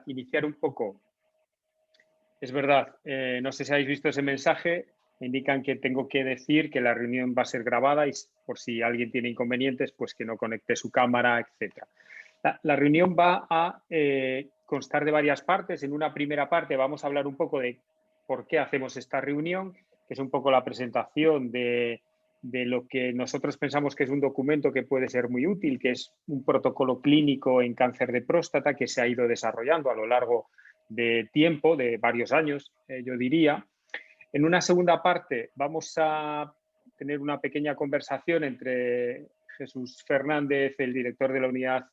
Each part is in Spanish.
Iniciar un poco. Es verdad, no sé si habéis visto ese mensaje, me indican que tengo que decir que la reunión va a ser grabada y por si alguien tiene inconvenientes, pues que no conecte su cámara, etc. La reunión va a constar de varias partes. En una primera parte vamos a hablar un poco de por qué hacemos esta reunión, que es un poco la presentación de lo que nosotros pensamos que es un documento que puede ser muy útil, que es un protocolo clínico en cáncer de próstata que se ha ido desarrollando a lo largo de tiempo, de varios años, yo diría. En una segunda parte vamos a tener una pequeña conversación entre Jesús Fernández, el director de la unidad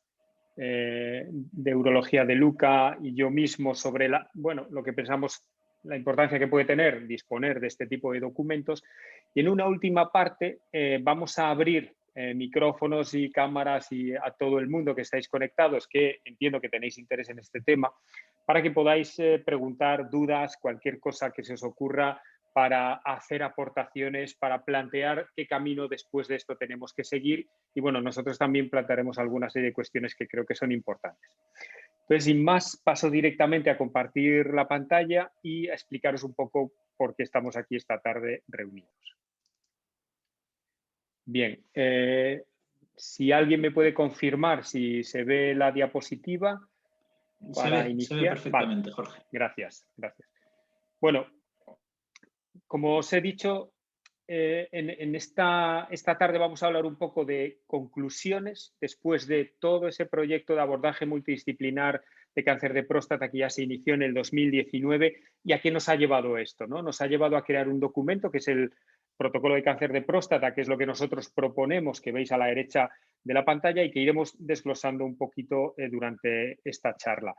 de urología de Luca, y yo mismo sobre lo que pensamos, la importancia que puede tener disponer de este tipo de documentos. Y en una última parte vamos a abrir micrófonos y cámaras y a todo el mundo que estáis conectados, que entiendo que tenéis interés en este tema, para que podáis preguntar dudas, cualquier cosa que se os ocurra, para hacer aportaciones, para plantear qué camino después de esto tenemos que seguir. Y bueno, nosotros también plantearemos alguna serie de cuestiones que creo que son importantes. Entonces, sin más, paso directamente a compartir la pantalla y a explicaros un poco por qué estamos aquí esta tarde reunidos. Bien, si alguien me puede confirmar si se ve la diapositiva para Se ve iniciar. Vale, perfectamente, Jorge. gracias, gracias. Bueno, como os he dicho, en esta tarde vamos a hablar un poco de conclusiones después de todo ese proyecto de abordaje multidisciplinar de cáncer de próstata que ya se inició en el 2019 y a qué nos ha llevado esto, ¿no? Nos ha llevado a crear un documento que es el protocolo de cáncer de próstata, que es lo que nosotros proponemos, que veis a la derecha de la pantalla y que iremos desglosando un poquito durante esta charla.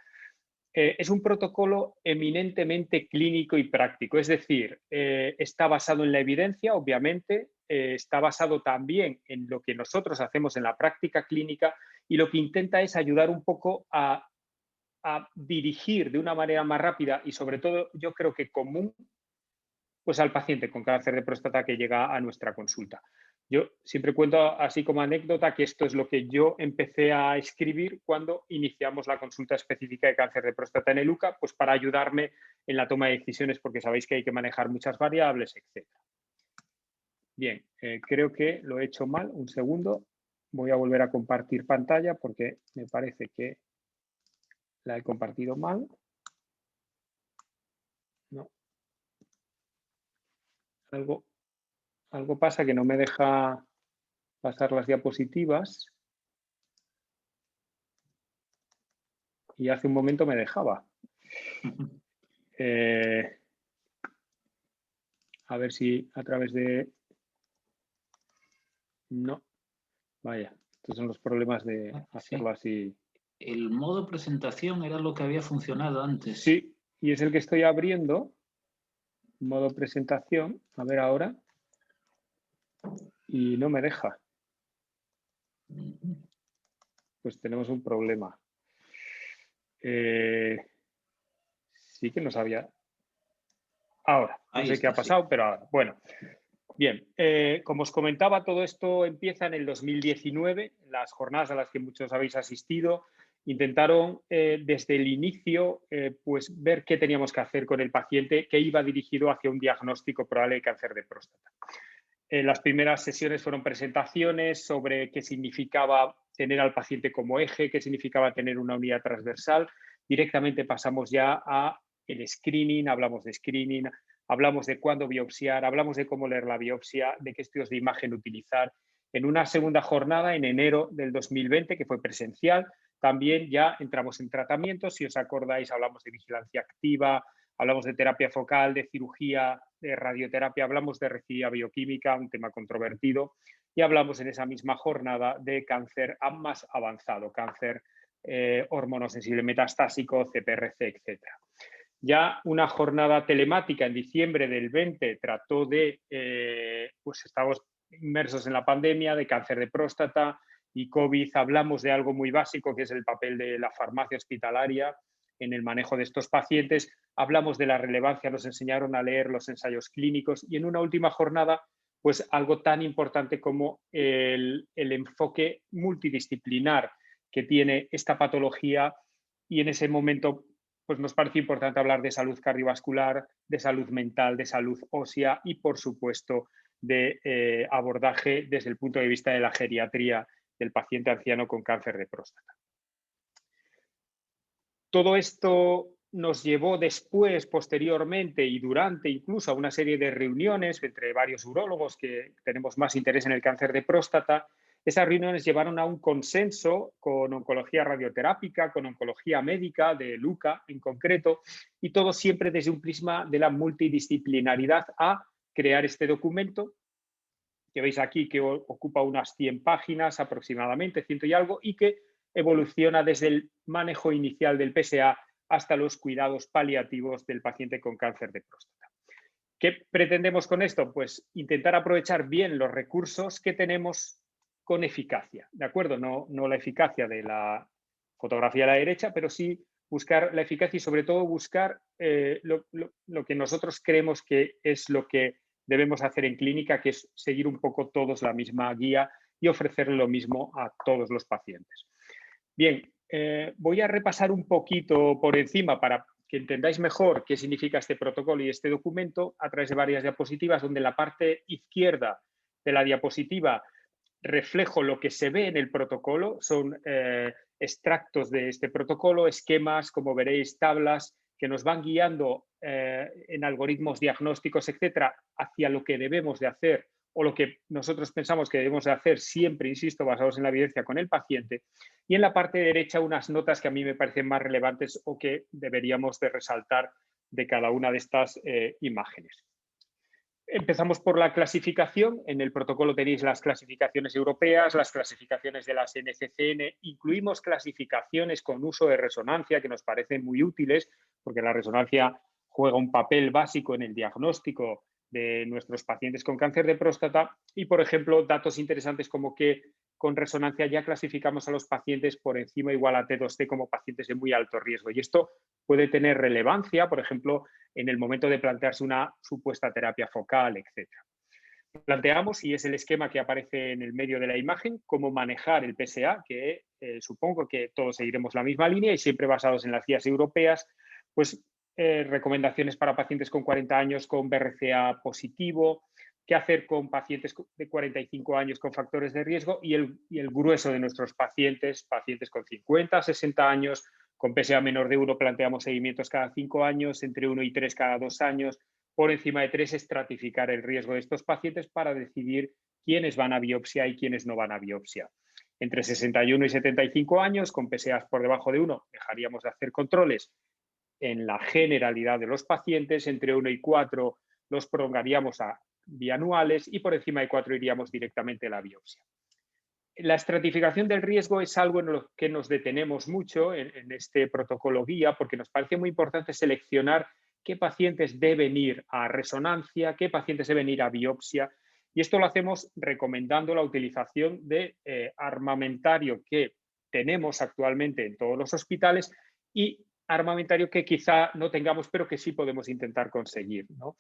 Es un protocolo eminentemente clínico y práctico, es decir, está basado en la evidencia, obviamente, está basado también en lo que nosotros hacemos en la práctica clínica y lo que intenta es ayudar un poco a dirigir de una manera más rápida y sobre todo yo creo que común, pues al paciente con cáncer de próstata que llega a nuestra consulta. Yo siempre cuento así como anécdota que esto es lo que yo empecé a escribir cuando iniciamos la consulta específica de cáncer de próstata en el UCA, pues para ayudarme en la toma de decisiones porque sabéis que hay que manejar muchas variables, etc. Bien, creo que lo he hecho mal. Un segundo. Voy a volver a compartir pantalla porque me parece que la he compartido mal. No. Algo pasa que no me deja pasar las diapositivas y hace un momento me dejaba. A ver si a través de... No, vaya, estos son los problemas de hacerlo así. El modo presentación era lo que había funcionado antes. Sí, y es el que estoy abriendo, modo presentación, a ver ahora, y no me deja. Pues tenemos un problema. Sí que no sabía. Ahora, no sé qué ha pasado, pero ahora. Bueno, bien. Como os comentaba, todo esto empieza en el 2019, las jornadas a las que muchos habéis asistido. Intentaron desde el inicio pues ver qué teníamos que hacer con el paciente que iba dirigido hacia un diagnóstico probable de cáncer de próstata. Las primeras sesiones fueron presentaciones sobre qué significaba tener al paciente como eje, qué significaba tener una unidad transversal. Directamente pasamos ya a el screening, hablamos de screening, hablamos de cuándo biopsiar, hablamos de cómo leer la biopsia, de qué estudios de imagen utilizar. En una segunda jornada, en enero del 2020, que fue presencial, también ya entramos en tratamiento. Si os acordáis, hablamos de vigilancia activa, hablamos de terapia focal, de cirugía, de radioterapia, hablamos de recidivia bioquímica, un tema controvertido, y hablamos en esa misma jornada de cáncer más avanzado, cáncer hormonosensible metastásico, CPRC, etc. Ya una jornada telemática en diciembre del 20 trató de, pues estamos inmersos en la pandemia, de cáncer de próstata y COVID. Hablamos de algo muy básico, que es el papel de la farmacia hospitalaria en el manejo de estos pacientes. Hablamos de la relevancia, nos enseñaron a leer los ensayos clínicos y en una última jornada, pues algo tan importante como el enfoque multidisciplinar que tiene esta patología y en ese momento pues nos parece importante hablar de salud cardiovascular, de salud mental, de salud ósea y, por supuesto, de abordaje desde el punto de vista de la geriatría del paciente anciano con cáncer de próstata. Todo esto nos llevó después, posteriormente y durante incluso a una serie de reuniones entre varios urólogos que tenemos más interés en el cáncer de próstata. Esas reuniones llevaron a un consenso con oncología radioterápica, con oncología médica, de LUCA en concreto, y todo siempre desde un prisma de la multidisciplinaridad a crear este documento que veis aquí, que ocupa unas 100 páginas aproximadamente, 100 y algo, y que evoluciona desde el manejo inicial del PSA hasta los cuidados paliativos del paciente con cáncer de próstata. ¿Qué pretendemos con esto? Pues intentar aprovechar bien los recursos que tenemos con eficacia, ¿de acuerdo? No la eficacia de la fotografía a la derecha, pero sí buscar la eficacia y sobre todo buscar lo que nosotros creemos que es lo que debemos hacer en clínica, que es seguir un poco todos la misma guía y ofrecer lo mismo a todos los pacientes. Bien, voy a repasar un poquito por encima para que entendáis mejor qué significa este protocolo y este documento a través de varias diapositivas, donde en la parte izquierda de la diapositiva reflejo lo que se ve en el protocolo, son extractos de este protocolo, esquemas, como veréis, tablas que nos van guiando en algoritmos diagnósticos, etcétera, hacia lo que debemos de hacer o lo que nosotros pensamos que debemos de hacer, siempre, insisto, basados en la evidencia con el paciente. Y en la parte derecha unas notas que a mí me parecen más relevantes o que deberíamos de resaltar de cada una de estas imágenes. Empezamos por la clasificación. En el protocolo tenéis las clasificaciones europeas, las clasificaciones de las NCCN. Incluimos clasificaciones con uso de resonancia que nos parecen muy útiles porque la resonancia juega un papel básico en el diagnóstico de nuestros pacientes con cáncer de próstata y, por ejemplo, datos interesantes como que con resonancia ya clasificamos a los pacientes por encima igual a T2C como pacientes de muy alto riesgo. Y esto puede tener relevancia, por ejemplo, en el momento de plantearse una supuesta terapia focal, etc. Planteamos, y es el esquema que aparece en el medio de la imagen, cómo manejar el PSA, que supongo que todos seguiremos la misma línea y siempre basados en las guías europeas, pues recomendaciones para pacientes con 40 años con BRCA positivo, qué hacer con pacientes de 45 años con factores de riesgo y el grueso de nuestros pacientes con 50, 60 años, con PSA menor de 1 planteamos seguimientos cada 5 años, entre 1 y 3 cada 2 años, por encima de 3 estratificar el riesgo de estos pacientes para decidir quiénes van a biopsia y quiénes no van a biopsia. Entre 61 y 75 años, con PSAs por debajo de 1, dejaríamos de hacer controles en la generalidad de los pacientes. Entre 1 y 4 los prolongaríamos a bianuales y por encima de 4 iríamos directamente a la biopsia. La estratificación del riesgo es algo en lo que nos detenemos mucho en este protocolo guía porque nos parece muy importante seleccionar qué pacientes deben ir a resonancia, qué pacientes deben ir a biopsia, y esto lo hacemos recomendando la utilización de armamentario que tenemos actualmente en todos los hospitales y armamentario que quizá no tengamos, pero que sí podemos intentar conseguir, ¿no?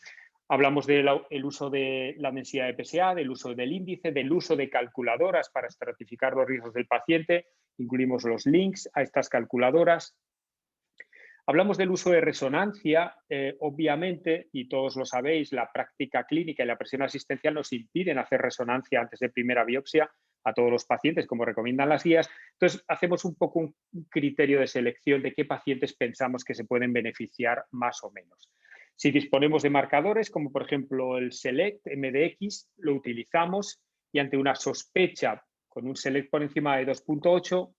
Hablamos del uso de la densidad de PSA, del uso del índice, del uso de calculadoras para estratificar los riesgos del paciente. Incluimos los links a estas calculadoras. Hablamos del uso de resonancia. Obviamente, y todos lo sabéis, la práctica clínica y la presión asistencial nos impiden hacer resonancia antes de primera biopsia a todos los pacientes, como recomiendan las guías. Entonces, hacemos un poco un criterio de selección de qué pacientes pensamos que se pueden beneficiar más o menos. Si disponemos de marcadores, como por ejemplo el SELECT MDX, lo utilizamos y ante una sospecha con un SELECT por encima de 2.8,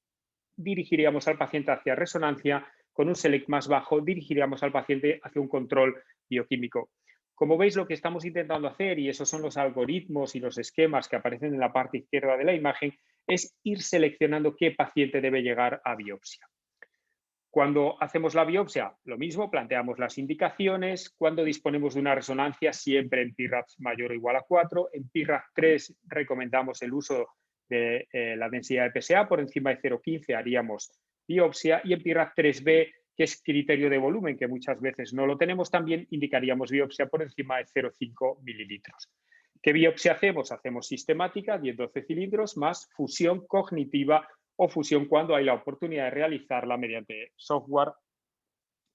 dirigiríamos al paciente hacia resonancia. Con un SELECT más bajo, dirigiríamos al paciente hacia un control bioquímico. Como veis, lo que estamos intentando hacer, y esos son los algoritmos y los esquemas que aparecen en la parte izquierda de la imagen, es ir seleccionando qué paciente debe llegar a biopsia. Cuando hacemos la biopsia, lo mismo, planteamos las indicaciones. Cuando disponemos de una resonancia, siempre en PIRAP mayor o igual a 4. En PIRAP 3 recomendamos el uso de la densidad de PSA. Por encima de 0,15 haríamos biopsia. Y en PIRAP 3B, que es criterio de volumen, que muchas veces no lo tenemos, también indicaríamos biopsia por encima de 0,5 mililitros. ¿Qué biopsia hacemos? Hacemos sistemática, 10-12 cilindros, más fusión cognitiva o fusión cuando hay la oportunidad de realizarla mediante software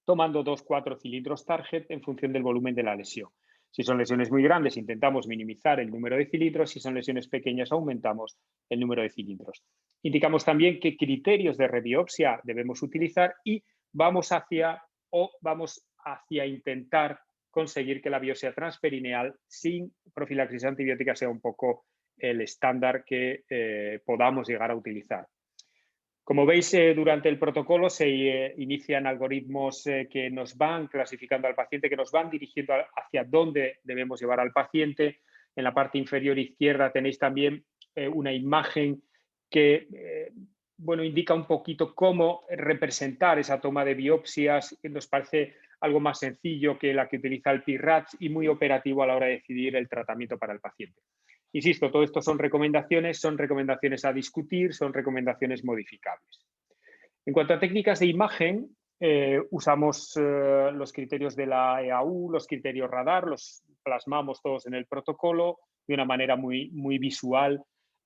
tomando 2, 4 cilindros target en función del volumen de la lesión. Si son lesiones muy grandes, intentamos minimizar el número de cilindros. Si son lesiones pequeñas, aumentamos el número de cilindros. Indicamos también qué criterios de rebiopsia debemos utilizar y vamos hacia intentar conseguir que la biopsia transperineal sin profilaxis antibiótica sea un poco el estándar que podamos llegar a utilizar. Como veis, durante el protocolo se inician algoritmos que nos van clasificando al paciente, que nos van dirigiendo hacia dónde debemos llevar al paciente. En la parte inferior izquierda tenéis también una imagen que indica un poquito cómo representar esa toma de biopsias. Nos parece algo más sencillo que la que utiliza el PIRADS y muy operativo a la hora de decidir el tratamiento para el paciente. Insisto, todo esto son recomendaciones a discutir, son recomendaciones modificables. En cuanto a técnicas de imagen, usamos los criterios de la EAU, los criterios radar, los plasmamos todos en el protocolo de una manera muy visual.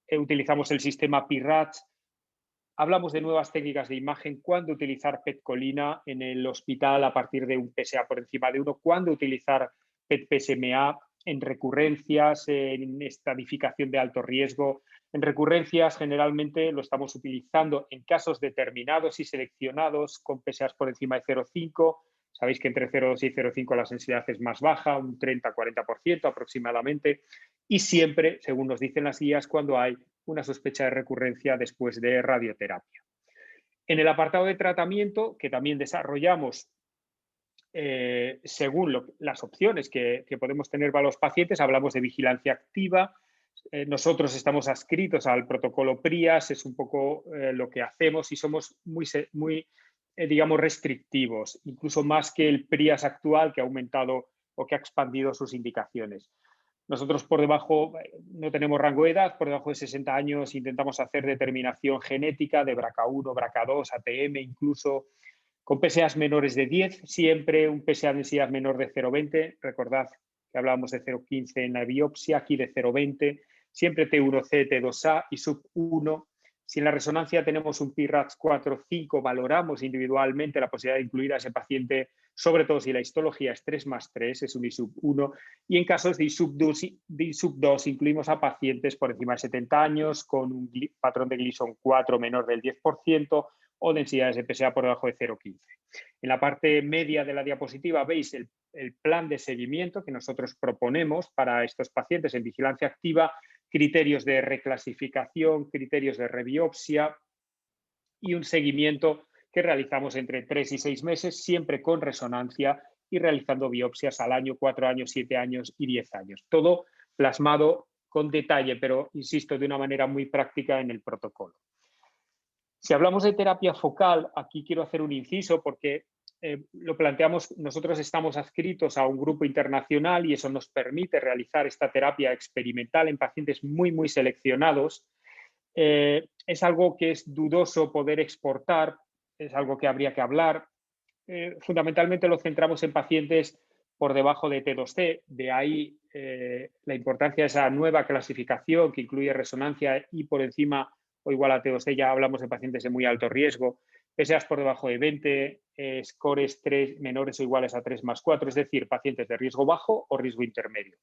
Utilizamos el sistema PIRADS. Hablamos de nuevas técnicas de imagen, cuándo utilizar PET-colina en el hospital a partir de un PSA por encima de 1, cuándo utilizar PET-PSMA en recurrencias, en estadificación de alto riesgo. En recurrencias generalmente lo estamos utilizando en casos determinados y seleccionados con PSAs por encima de 0,5. Sabéis que entre 0,2 y 0,5 la sensibilidad es más baja, un 30-40% aproximadamente. Y siempre, según nos dicen las guías, cuando hay una sospecha de recurrencia después de radioterapia. En el apartado de tratamiento, que también desarrollamos según las opciones que podemos tener para los pacientes, hablamos de vigilancia activa. Nosotros estamos adscritos al protocolo PRIAS, es un poco lo que hacemos y somos muy digamos, restrictivos, incluso más que el PRIAS actual, que ha aumentado o que ha expandido sus indicaciones. Nosotros por debajo no tenemos rango de edad, por debajo de 60 años intentamos hacer determinación genética de BRCA1, BRCA2, ATM, incluso con PSAs menores de 10, siempre un PSA de densidad menor de 0,20. Recordad que hablábamos de 0,15 en la biopsia, aquí de 0,20. Siempre T1C, T2A y sub-1. Si en la resonancia tenemos un PIRADS 4-5, valoramos individualmente la posibilidad de incluir a ese paciente, sobre todo si la histología es 3+3, es un ISUB1. Y en casos de ISUB2 incluimos a pacientes por encima de 70 años con un patrón de Gleason 4 menor del 10%, o densidades de PSA por debajo de 0,15. En la parte media de la diapositiva veis el plan de seguimiento que nosotros proponemos para estos pacientes en vigilancia activa, criterios de reclasificación, criterios de rebiopsia y un seguimiento que realizamos entre 3 y 6 meses, siempre con resonancia y realizando biopsias al año, 4 años, 7 años y 10 años. Todo plasmado con detalle, pero insisto, de una manera muy práctica en el protocolo. Si hablamos de terapia focal, aquí quiero hacer un inciso porque lo planteamos, nosotros estamos adscritos a un grupo internacional y eso nos permite realizar esta terapia experimental en pacientes muy seleccionados. Es algo que es dudoso poder exportar, es algo que habría que hablar. Fundamentalmente lo centramos en pacientes por debajo de T2C, de ahí la importancia de esa nueva clasificación que incluye resonancia y por encima o igual a T2C, ya hablamos de pacientes de muy alto riesgo, PSAs por debajo de 20, scores 3 menores o iguales a 3+4, es decir, pacientes de riesgo bajo o riesgo intermedio.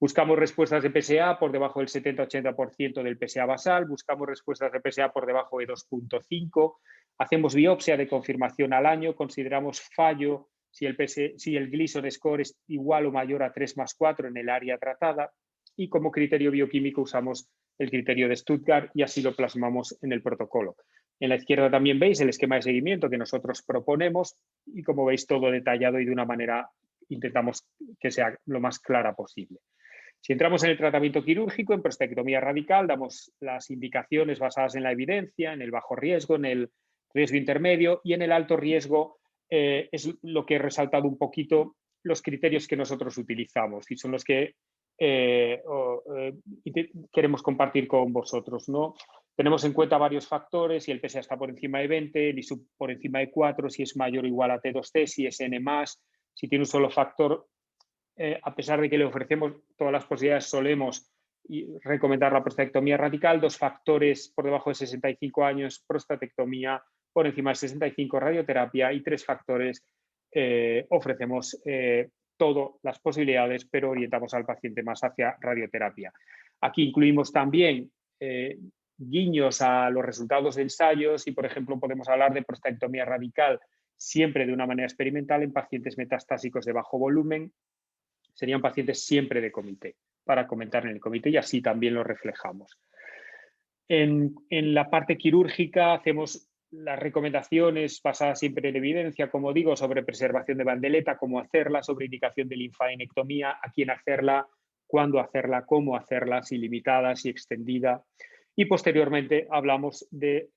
Buscamos respuestas de PSA por debajo del 70-80% del PSA basal, buscamos respuestas de PSA por debajo de 2,5, hacemos biopsia de confirmación al año, consideramos fallo si el Gleason score es igual o mayor a 3+4 en el área tratada y como criterio bioquímico usamos el criterio de Stuttgart y así lo plasmamos en el protocolo. En la izquierda también veis el esquema de seguimiento que nosotros proponemos y como veis todo detallado y de una manera intentamos que sea lo más clara posible. Si entramos en el tratamiento quirúrgico, en prostatectomía radical, damos las indicaciones basadas en la evidencia, en el bajo riesgo, en el riesgo intermedio y en el alto riesgo es lo que he resaltado un poquito los criterios que nosotros utilizamos y son los que queremos compartir con vosotros, ¿no? Tenemos en cuenta varios factores, si el PSA está por encima de 20, el ISUB por encima de 4, si es mayor o igual a T2C, si es N+, si tiene un solo factor, a pesar de que le ofrecemos todas las posibilidades, solemos y recomendar la prostatectomía radical, 2 factores por debajo de 65 años, prostatectomía, por encima de 65 radioterapia, y 3 factores ofrecemos todas las posibilidades, pero orientamos al paciente más hacia radioterapia. Aquí incluimos también guiños a los resultados de ensayos y, por ejemplo, podemos hablar de prostatectomía radical siempre de una manera experimental en pacientes metastásicos de bajo volumen. Serían pacientes siempre de comité, para comentar en el comité, y así también lo reflejamos. En la parte quirúrgica hacemos las recomendaciones basadas siempre en evidencia, como digo, sobre preservación de bandeleta, cómo hacerla, sobre indicación de linfadenectomía, a quién hacerla, cuándo hacerla, cómo hacerla, si limitada, si extendida. Y posteriormente hablamos de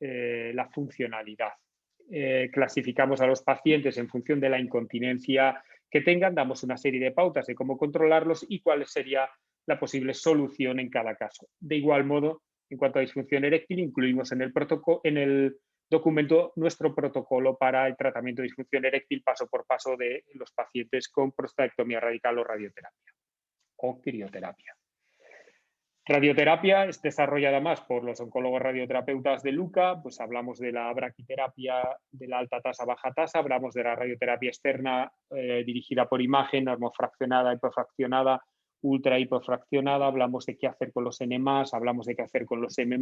la funcionalidad. Clasificamos a los pacientes en función de la incontinencia que tengan, damos una serie de pautas de cómo controlarlos y cuál sería la posible solución en cada caso. De igual modo, en cuanto a disfunción eréctil, incluimos en el documento nuestro protocolo para el tratamiento de disfunción eréctil paso por paso de los pacientes con prostatectomía radical o radioterapia o crioterapia. Radioterapia es desarrollada más por los oncólogos radioterapeutas de Luca, pues hablamos de la braquiterapia de la alta tasa, baja tasa, hablamos de la radioterapia externa dirigida por imagen, normofraccionada, hipofraccionada, ultra hipofraccionada, hablamos de qué hacer con los N+, hablamos de qué hacer con los M+,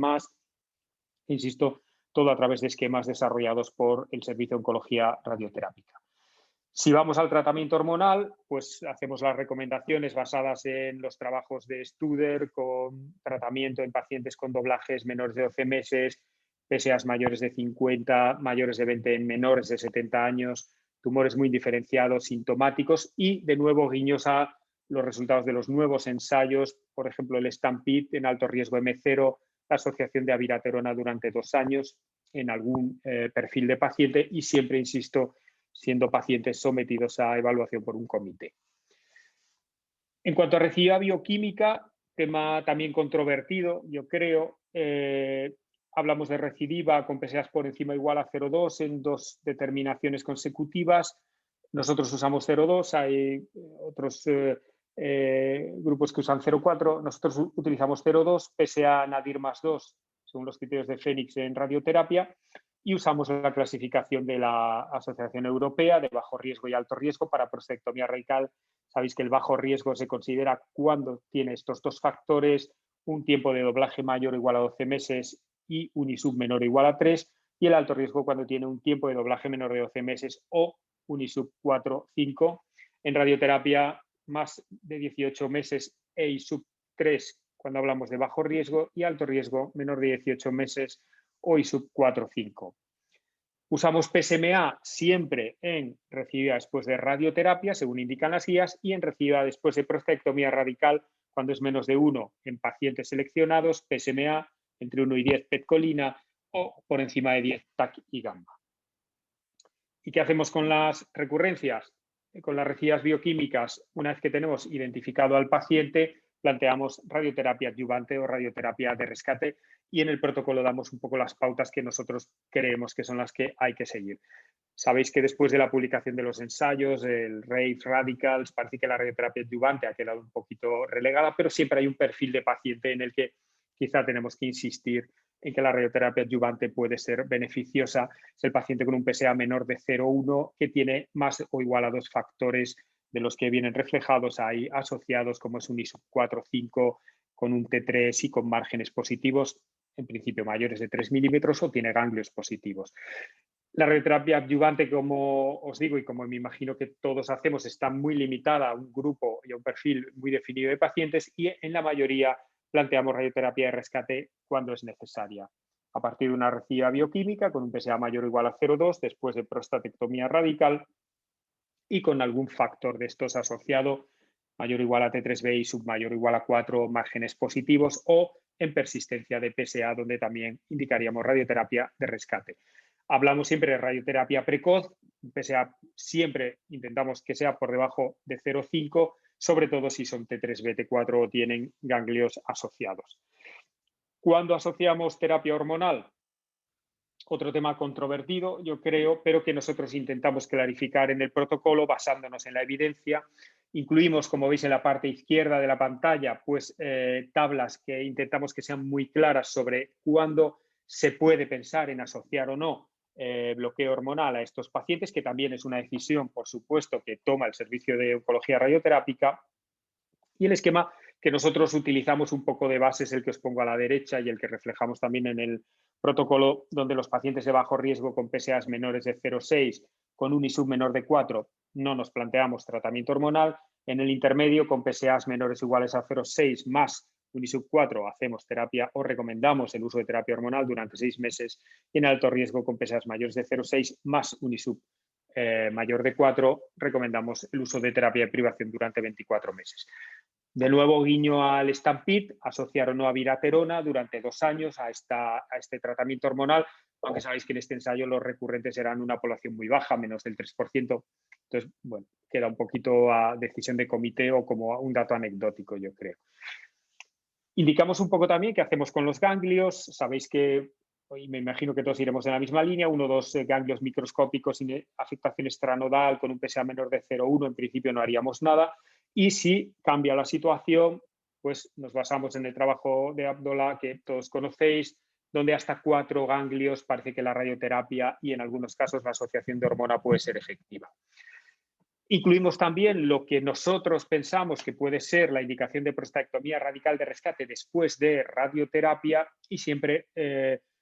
insisto, todo a través de esquemas desarrollados por el Servicio de Oncología Radioterápica. Si vamos al tratamiento hormonal, pues hacemos las recomendaciones basadas en los trabajos de Studer con tratamiento en pacientes con doblajes menores de 12 meses, PSAs mayores de 50, mayores de 20 en menores de 70 años, tumores muy indiferenciados, sintomáticos y, de nuevo, guiños a los resultados de los nuevos ensayos, por ejemplo, el STAMPEDE en alto riesgo M0, la asociación de abiraterona durante 2 años en algún perfil de paciente y siempre, insisto, siendo pacientes sometidos a evaluación por un comité. En cuanto a recidiva bioquímica, tema también controvertido, yo creo, hablamos de recidiva con PSAs por encima o igual a 0,2 en 2 determinaciones consecutivas. Nosotros usamos 0,2, hay otros grupos que usan 0,4, nosotros utilizamos 0,2, PSA Nadir más 2, según los criterios de Fénix en radioterapia, y usamos la clasificación de la Asociación Europea de bajo riesgo y alto riesgo para prostatectomía radical. Sabéis que el bajo riesgo se considera cuando tiene estos 2 factores, un tiempo de doblaje mayor o igual a 12 meses y un ISUB menor o igual a 3, y el alto riesgo cuando tiene un tiempo de doblaje menor de 12 meses o un ISUB 4, 5. En radioterapia, más de 18 meses e ISUB 3 cuando hablamos de bajo riesgo, y alto riesgo menor de 18 meses o ISUB 4, 5. Usamos PSMA siempre en recibida después de radioterapia, según indican las guías, y en recibida después de prostatectomía radical, cuando es menos de 1 en pacientes seleccionados, PSMA entre 1 y 10 petcolina o por encima de 10 TAC y gamma. ¿Y qué hacemos con las recurrencias? Con las recidivas bioquímicas, una vez que tenemos identificado al paciente, planteamos radioterapia adyuvante o radioterapia de rescate, y en el protocolo damos un poco las pautas que nosotros creemos que son las que hay que seguir. Sabéis que después de la publicación de los ensayos, el RAVE Radicals, parece que la radioterapia adyuvante ha quedado un poquito relegada, pero siempre hay un perfil de paciente en el que quizá tenemos que insistir en que la radioterapia adyuvante puede ser beneficiosa. Es el paciente con un PSA menor de 0,1 que tiene más o igual a 2 factores de los que vienen reflejados ahí asociados, como es un ISUB 4, 5 con un T3 y con márgenes positivos, en principio mayores de 3 milímetros, o tiene ganglios positivos. La radioterapia adyuvante, como os digo y como me imagino que todos hacemos, está muy limitada a un grupo y a un perfil muy definido de pacientes, y en la mayoría planteamos radioterapia de rescate cuando es necesaria. A partir de una recidiva bioquímica con un PSA mayor o igual a 0,2 después de prostatectomía radical y con algún factor de estos asociado, mayor o igual a T3B y submayor o igual a 4, márgenes positivos, o en persistencia de PSA, donde también indicaríamos radioterapia de rescate. Hablamos siempre de radioterapia precoz, PSA siempre intentamos que sea por debajo de 0,5, sobre todo si son T3B, T4 o tienen ganglios asociados. ¿Cuándo asociamos terapia hormonal? Otro tema controvertido, yo creo, pero que nosotros intentamos clarificar en el protocolo basándonos en la evidencia, Incluimos, como veis en la parte izquierda de la pantalla, pues tablas que intentamos que sean muy claras sobre cuándo se puede pensar en asociar o no bloqueo hormonal a estos pacientes, que también es una decisión, por supuesto, que toma el servicio de oncología radioterápica. Y el esquema que nosotros utilizamos un poco de base es el que os pongo a la derecha y el que reflejamos también en el protocolo, donde los pacientes de bajo riesgo con PSAs menores de 0,6 con un ISUB menor de 4 no nos planteamos tratamiento hormonal. En el intermedio, con PSAs menores o iguales a 0,6 más un ISUB 4, hacemos terapia o recomendamos el uso de terapia hormonal durante 6 meses. Y en alto riesgo, con PSAs mayores de 0,6 más un ISUB mayor de 4, recomendamos el uso de terapia de privación durante 24 meses. De nuevo, guiño al Stampede, asociar o no a viraterona durante 2 años a este tratamiento hormonal, aunque sabéis que en este ensayo los recurrentes eran una población muy baja, menos del 3%. Entonces, bueno, queda un poquito a decisión de comité o como un dato anecdótico, yo creo. Indicamos un poco también qué hacemos con los ganglios. Sabéis que, y me imagino que todos iremos en la misma línea, 1 o 2 ganglios microscópicos sin afectación extranodal con un PSA menor de 0,1, en principio no haríamos nada. Y si cambia la situación, pues nos basamos en el trabajo de Abdullah, que todos conocéis, donde hasta 4 ganglios parece que la radioterapia y en algunos casos la asociación de hormona puede ser efectiva. Incluimos también lo que nosotros pensamos que puede ser la indicación de prostatectomía radical de rescate después de radioterapia y siempre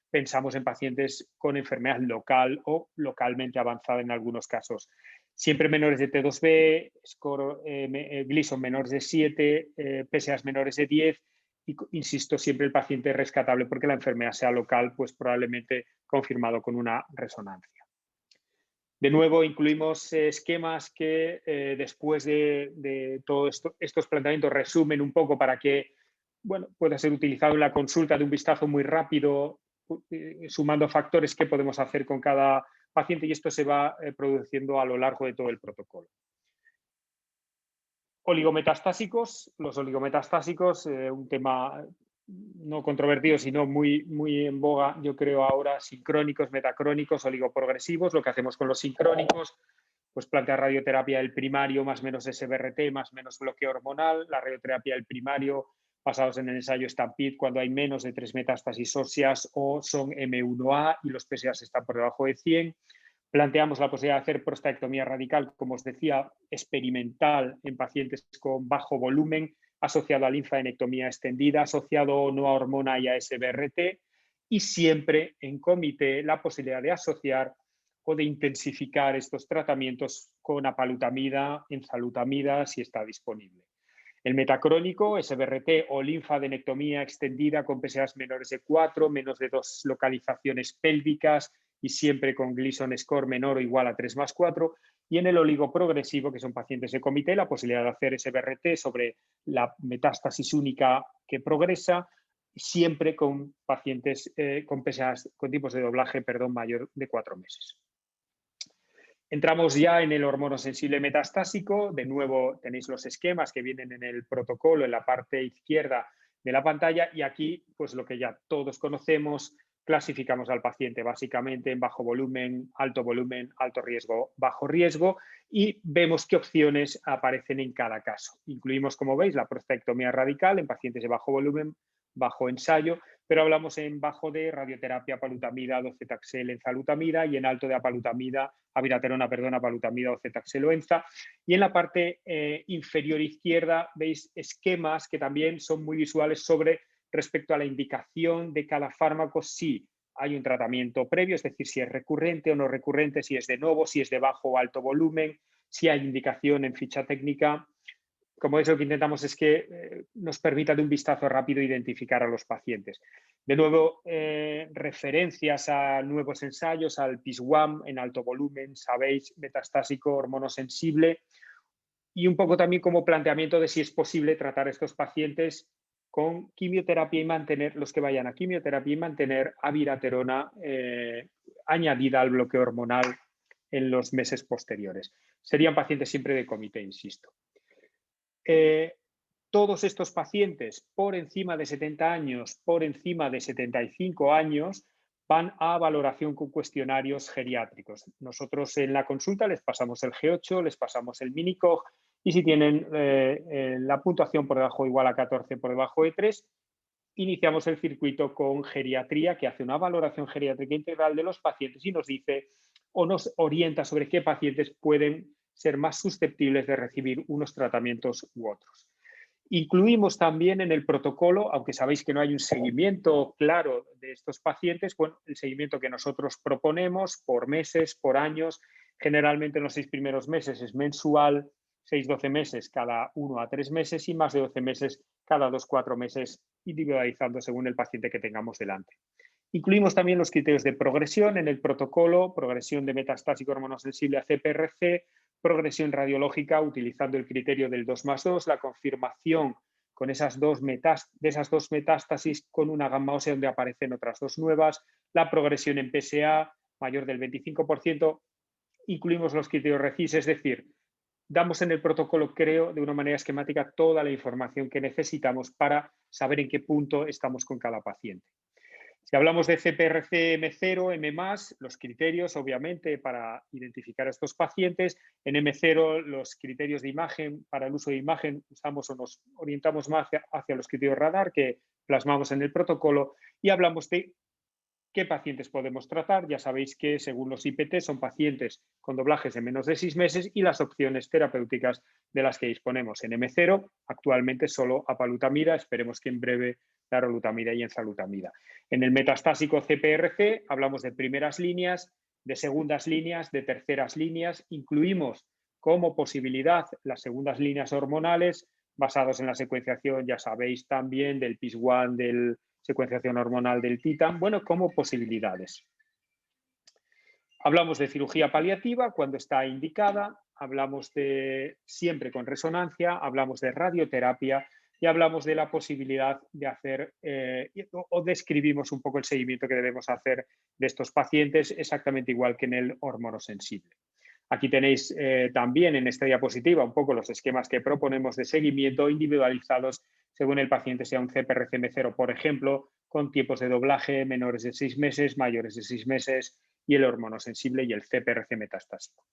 pensamos en pacientes con enfermedad local o localmente avanzada en algunos casos. Siempre menores de T2B, score Gleason menores de 7, PSAs menores de 10 y, insisto, siempre el paciente es rescatable porque la enfermedad sea local, pues probablemente confirmado con una resonancia. De nuevo, incluimos esquemas que después de todos estos planteamientos resumen un poco para que pueda ser utilizado en la consulta de un vistazo muy rápido, sumando factores que podemos hacer con cada paciente, y esto se va produciendo a lo largo de todo el protocolo. Oligometastásicos. Los oligometastásicos, un tema no controvertido, sino muy en boga, yo creo ahora, sincrónicos, metacrónicos, oligoprogresivos. Lo que hacemos con los sincrónicos, pues plantear radioterapia del primario más menos SBRT, más menos bloqueo hormonal, la radioterapia del primario basados en el ensayo Stampede cuando hay menos de 3 metástasis óseas o son M1A y los PSAs están por debajo de 100. Planteamos la posibilidad de hacer prostatectomía radical, como os decía, experimental en pacientes con bajo volumen, asociado a linfadenectomía extendida, asociado o no a hormona y a SBRT, y siempre en comité la posibilidad de asociar o de intensificar estos tratamientos con apalutamida, enzalutamida, si está disponible. El metacrónico, SBRT o linfadenectomía extendida con PSAs menores de 4, menos de 2 localizaciones pélvicas y siempre con Gleason score menor o igual a 3+4. Y en el oligoprogresivo, que son pacientes de comité, la posibilidad de hacer SBRT sobre la metástasis única que progresa, siempre con pacientes con PSAs, con tipos de doblaje, mayor de 4 meses. Entramos ya en el hormonosensible metastásico. De nuevo tenéis los esquemas que vienen en el protocolo en la parte izquierda de la pantalla y aquí pues lo que ya todos conocemos, clasificamos al paciente básicamente en bajo volumen, alto riesgo, bajo riesgo y vemos qué opciones aparecen en cada caso. Incluimos, como veis, la prostatectomía radical en pacientes de bajo volumen, bajo ensayo, pero hablamos en bajo de radioterapia, apalutamida, docetaxel, enzalutamida y en alto de apalutamida, abiraterona, apalutamida, docetaxel o enza. Y en la parte inferior izquierda veis esquemas que también son muy visuales sobre respecto a la indicación de cada fármaco si hay un tratamiento previo, es decir, si es recurrente o no recurrente, si es de nuevo, si es de bajo o alto volumen, si hay indicación en ficha técnica. Como es, lo que intentamos es que nos permita de un vistazo rápido identificar a los pacientes. De nuevo, referencias a nuevos ensayos, al PIS-1 en alto volumen, sabéis, metastásico, hormonosensible, y un poco también como planteamiento de si es posible tratar a estos pacientes con quimioterapia y mantener, los que vayan a quimioterapia y mantener abiraterona añadida al bloqueo hormonal en los meses posteriores. Serían pacientes siempre de comité, insisto. Todos estos pacientes por encima de 70 años, por encima de 75 años, van a valoración con cuestionarios geriátricos. Nosotros en la consulta les pasamos el G8, les pasamos el Minicog Y si tienen la puntuación por debajo o igual a 14 por debajo de 3, iniciamos el circuito con geriatría, que hace una valoración geriátrica integral de los pacientes y nos dice o nos orienta sobre qué pacientes pueden ser más susceptibles de recibir unos tratamientos u otros. Incluimos también en el protocolo, aunque sabéis que no hay un seguimiento claro de estos pacientes, bueno, el seguimiento que nosotros proponemos por meses, por años, generalmente en los 6 primeros meses es mensual, 6-12 meses cada 1 a 3 meses y más de 12 meses cada 2-4 meses, individualizando según el paciente que tengamos delante. Incluimos también los criterios de progresión en el protocolo, progresión de metastásico hormonosensible a CPRC, progresión radiológica utilizando el criterio del 2+2, la confirmación con de esas dos metástasis con una gamma ósea donde aparecen otras dos nuevas, la progresión en PSA mayor del 25%, incluimos los criterios RECIS, es decir, damos en el protocolo, creo, de una manera esquemática toda la información que necesitamos para saber en qué punto estamos con cada paciente. Si hablamos de CPRC M0, M+, los criterios, obviamente, para identificar a estos pacientes. En M0, los criterios de imagen, para el uso de imagen, usamos o nos orientamos más hacia los criterios radar que plasmamos en el protocolo y hablamos de qué pacientes podemos tratar. Ya sabéis que, según los IPT, son pacientes con doblajes de menos de 6 meses y las opciones terapéuticas de las que disponemos. En M0, actualmente solo apalutamida, esperemos que en breve darolutamida y enzalutamida. En el metastásico CPRC hablamos de primeras líneas, de segundas líneas, de terceras líneas. Incluimos como posibilidad las segundas líneas hormonales basados en la secuenciación, ya sabéis también, del PIS1, del secuenciación hormonal del TITAN, bueno, como posibilidades. Hablamos de cirugía paliativa cuando está indicada, hablamos de siempre con resonancia, hablamos de radioterapia y hablamos de la posibilidad de hacer o describimos un poco el seguimiento que debemos hacer de estos pacientes exactamente igual que en el hormonosensible. Aquí tenéis también en esta diapositiva un poco los esquemas que proponemos de seguimiento individualizados según el paciente sea un CPRCM0, por ejemplo, con tiempos de doblaje menores de 6 meses, mayores de 6 meses y el hormonosensible y el CPRC metastásico.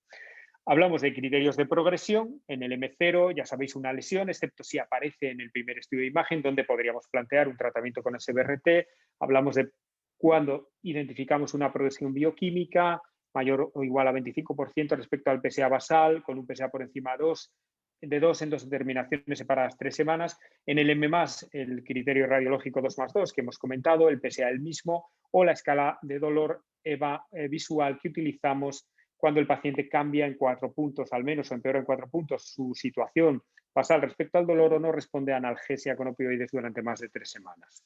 Hablamos de criterios de progresión. En el M0 ya sabéis una lesión, excepto si aparece en el primer estudio de imagen, donde podríamos plantear un tratamiento con SBRT. Hablamos de cuando identificamos una progresión bioquímica mayor o igual a 25% respecto al PSA basal, con un PSA por encima de 2 en 2 determinaciones separadas 3 semanas. En el M+, el criterio radiológico 2+2 que hemos comentado, el PSA el mismo, o la escala de dolor EVA visual que utilizamos cuando el paciente cambia en 4 puntos, al menos, o empeora en 4 puntos su situación basal respecto al dolor o no responde a analgesia con opioides durante más de 3 semanas.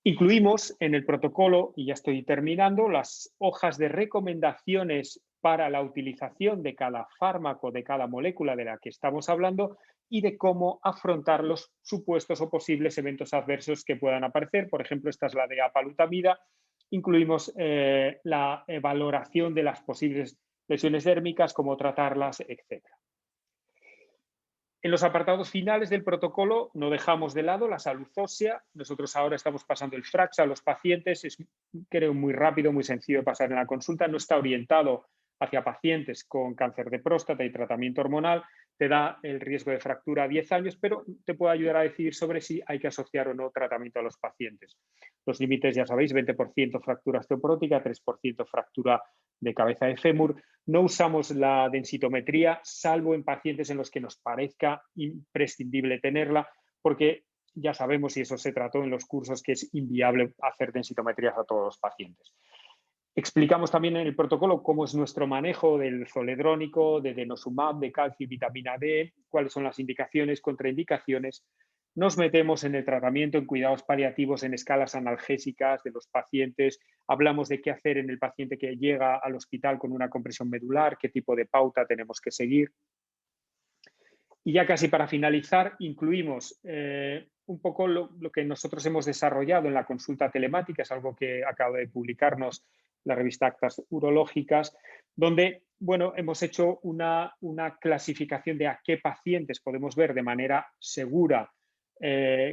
Incluimos en el protocolo, y ya estoy terminando, las hojas de recomendaciones para la utilización de cada fármaco, de cada molécula de la que estamos hablando y de cómo afrontar los supuestos o posibles eventos adversos que puedan aparecer. Por ejemplo, esta es la de apalutamida. Incluimos la valoración de las posibles lesiones dérmicas, cómo tratarlas, etc. En los apartados finales del protocolo no dejamos de lado la salud ósea. Nosotros ahora estamos pasando el FRAX a los pacientes. Es, creo, muy rápido, muy sencillo de pasar en la consulta. No está orientado hacia pacientes con cáncer de próstata y tratamiento hormonal. Te da el riesgo de fractura a 10 años, pero te puede ayudar a decidir sobre si hay que asociar o no tratamiento a los pacientes. Los límites, ya sabéis, 20% fractura osteoporótica, 3% fractura de cabeza de fémur. No usamos la densitometría, salvo en pacientes en los que nos parezca imprescindible tenerla, porque ya sabemos, y eso se trató en los cursos, que es inviable hacer densitometrías a todos los pacientes. Explicamos también en el protocolo cómo es nuestro manejo del zoledrónico, de denosumab, de calcio y vitamina D, cuáles son las indicaciones, contraindicaciones. Nos metemos en el tratamiento, en cuidados paliativos, en escalas analgésicas de los pacientes. Hablamos de qué hacer en el paciente que llega al hospital con una compresión medular, qué tipo de pauta tenemos que seguir. Y ya casi para finalizar, incluimos un poco lo que nosotros hemos desarrollado en la consulta telemática, es algo que acaba de publicarnos la revista Actas Urológicas, donde bueno, hemos hecho una clasificación de a qué pacientes podemos ver de manera segura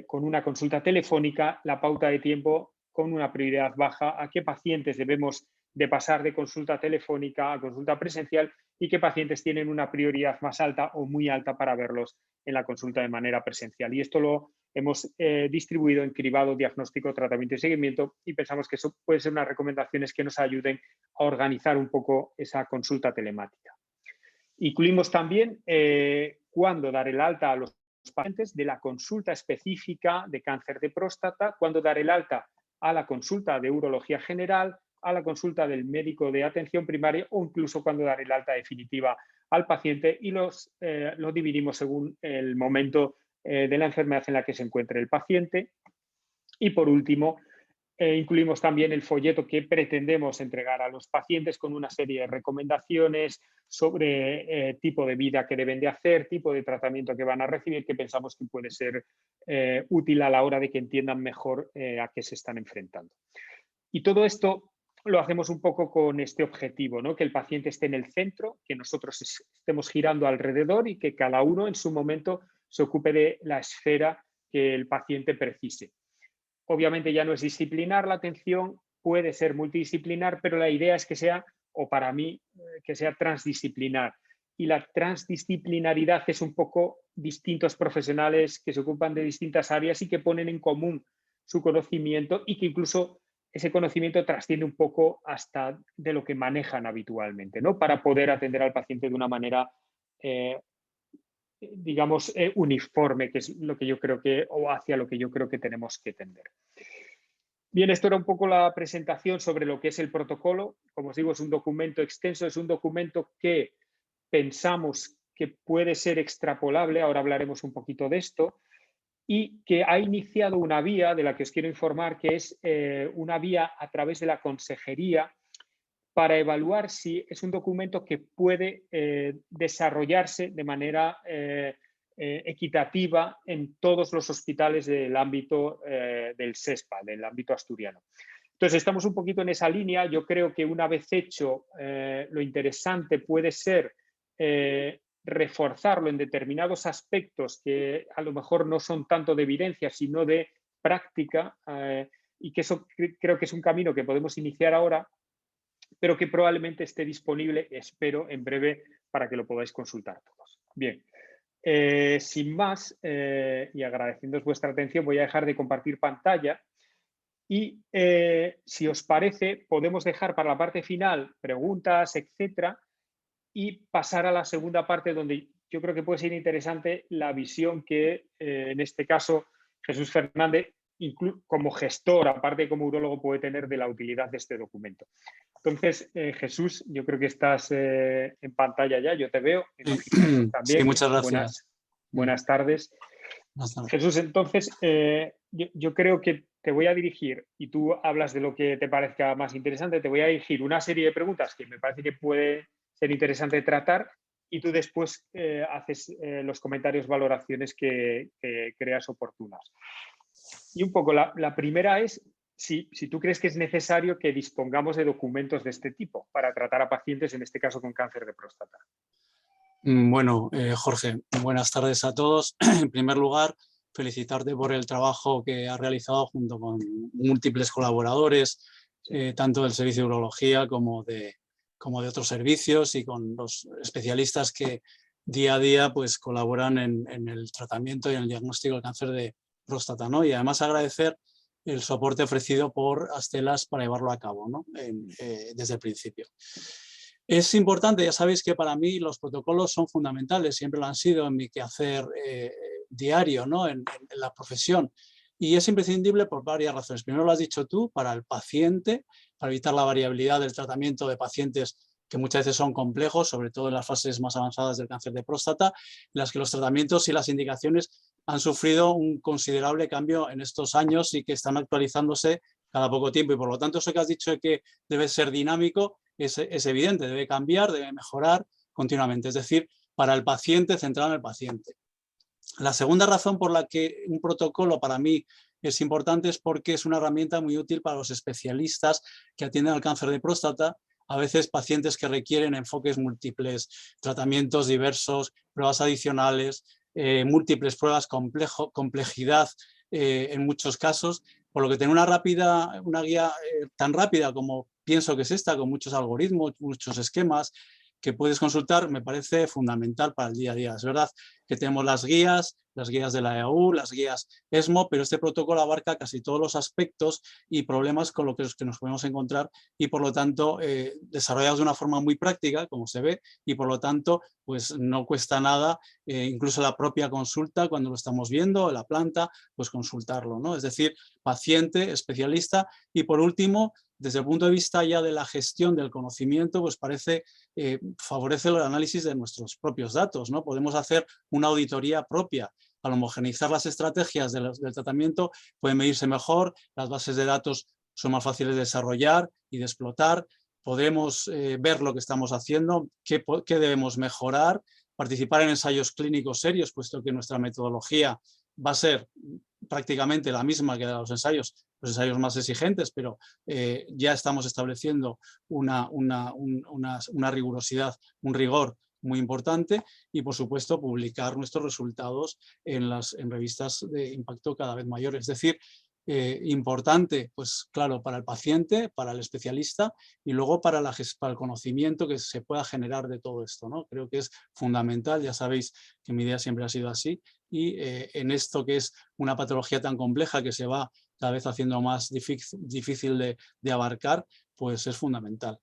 con una consulta telefónica, la pauta de tiempo con una prioridad baja, a qué pacientes debemos de pasar de consulta telefónica a consulta presencial y qué pacientes tienen una prioridad más alta o muy alta para verlos en la consulta de manera presencial. Y esto lo hemos distribuido en cribado, diagnóstico, tratamiento y seguimiento, y pensamos que eso puede ser unas recomendaciones que nos ayuden a organizar un poco esa consulta telemática. Incluimos también cuándo dar el alta a los pacientes de la consulta específica de cáncer de próstata, cuándo dar el alta a la consulta de urología general, a la consulta del médico de atención primaria o incluso cuándo dar el alta definitiva al paciente, y lo dividimos según el momento de la enfermedad en la que se encuentre el paciente. Y por último, incluimos también el folleto que pretendemos entregar a los pacientes con una serie de recomendaciones sobre tipo de vida que deben de hacer, tipo de tratamiento que van a recibir, que pensamos que puede ser útil a la hora de que entiendan mejor a qué se están enfrentando. Y todo esto lo hacemos un poco con este objetivo, ¿no? Que el paciente esté en el centro, que nosotros estemos girando alrededor y que cada uno en su momento se ocupe de la esfera que el paciente precise. Obviamente ya no es disciplinar la atención, puede ser multidisciplinar, pero la idea es que sea, o para mí, que sea transdisciplinar. Y la transdisciplinaridad es un poco distintos profesionales que se ocupan de distintas áreas y que ponen en común su conocimiento y que incluso ese conocimiento trasciende un poco hasta de lo que manejan habitualmente, ¿no? Para poder atender al paciente de una manera digamos, uniforme, que es lo que yo creo que, o hacia lo que yo creo que tenemos que tender. Bien, esto era un poco la presentación sobre lo que es el protocolo. Como os digo, es un documento extenso, es un documento que pensamos que puede ser extrapolable, ahora hablaremos un poquito de esto, y que ha iniciado una vía de la que os quiero informar, que es una vía a través de la consejería para evaluar si es un documento que puede desarrollarse de manera equitativa en todos los hospitales del ámbito del SESPA, del ámbito asturiano. Entonces, estamos un poquito en esa línea. Yo creo que una vez hecho, lo interesante puede ser reforzarlo en determinados aspectos que a lo mejor no son tanto de evidencia, sino de práctica, y que eso creo que es un camino que podemos iniciar ahora, pero que probablemente esté disponible, espero, en breve para que lo podáis consultar todos. Bien, sin más, y agradeciéndoos vuestra atención, voy a dejar de compartir pantalla y, si os parece, podemos dejar para la parte final preguntas, etcétera, y pasar a la segunda parte donde yo creo que puede ser interesante la visión que, en este caso, Jesús Fernández, como gestor, aparte de como urólogo, puede tener de la utilidad de este documento. Entonces, Jesús, yo creo que estás en pantalla ya, yo te veo. También. Sí, muchas gracias. Buenas tardes. Jesús, entonces, yo creo que te voy a dirigir, y tú hablas de lo que te parezca más interesante, te voy a dirigir una serie de preguntas que me parece que puede ser interesante tratar, y tú después haces los comentarios, valoraciones que creas oportunas. Y un poco, la primera es si tú crees que es necesario que dispongamos de documentos de este tipo para tratar a pacientes, en este caso con cáncer de próstata. Bueno, Jorge, buenas tardes a todos. En primer lugar, felicitarte por el trabajo que has realizado junto con múltiples colaboradores, tanto del servicio de urología como de otros servicios, y con los especialistas que día a día pues, colaboran en el tratamiento y en el diagnóstico del cáncer de próstata, ¿no? Y además agradecer el soporte ofrecido por Astellas para llevarlo a cabo, ¿no? Desde el principio. Es importante, ya sabéis que para mí los protocolos son fundamentales, siempre lo han sido en mi quehacer diario, ¿no? en la profesión. Y es imprescindible por varias razones. Primero lo has dicho tú, para el paciente, para evitar la variabilidad del tratamiento de pacientes que muchas veces son complejos, sobre todo en las fases más avanzadas del cáncer de próstata, en las que los tratamientos y las indicaciones han sufrido un considerable cambio en estos años y que están actualizándose cada poco tiempo. Y por lo tanto, eso que has dicho de que debe ser dinámico es evidente, debe cambiar, debe mejorar continuamente. Es decir, para el paciente, centrado en el paciente. La segunda razón por la que un protocolo para mí es importante es porque es una herramienta muy útil para los especialistas que atienden al cáncer de próstata, a veces pacientes que requieren enfoques múltiples, tratamientos diversos, pruebas adicionales, múltiples pruebas, complejidad en muchos casos, Por lo que tener una guía tan rápida como pienso que es esta, con muchos algoritmos, muchos esquemas que puedes consultar, me parece fundamental para el día a día. Es verdad que tenemos las guías de la EAU, las guías ESMO, pero este protocolo abarca casi todos los aspectos y problemas con los que nos podemos encontrar y por lo tanto desarrollados de una forma muy práctica, como se ve, y por lo tanto pues no cuesta nada, incluso la propia consulta, cuando lo estamos viendo, la planta, pues consultarlo, ¿no? Es decir, paciente, especialista y por último, desde el punto de vista ya de la gestión del conocimiento, pues favorece el análisis de nuestros propios datos, ¿no? Podemos hacer una auditoría propia. Al homogeneizar las estrategias del tratamiento pueden medirse mejor, las bases de datos son más fáciles de desarrollar y de explotar, podemos ver lo que estamos haciendo, qué debemos mejorar, participar en ensayos clínicos serios, puesto que nuestra metodología va a ser prácticamente la misma que los ensayos más exigentes, pero ya estamos estableciendo una rigurosidad, un rigor muy importante y, por supuesto, publicar nuestros resultados en revistas de impacto cada vez mayores. Es decir, importante, pues claro, para el paciente, para el especialista y luego para el conocimiento que se pueda generar de todo esto, ¿no? Creo que es fundamental, ya sabéis que mi idea siempre ha sido así y en esto que es una patología tan compleja que se va cada vez haciendo más difícil de abarcar, pues es fundamental.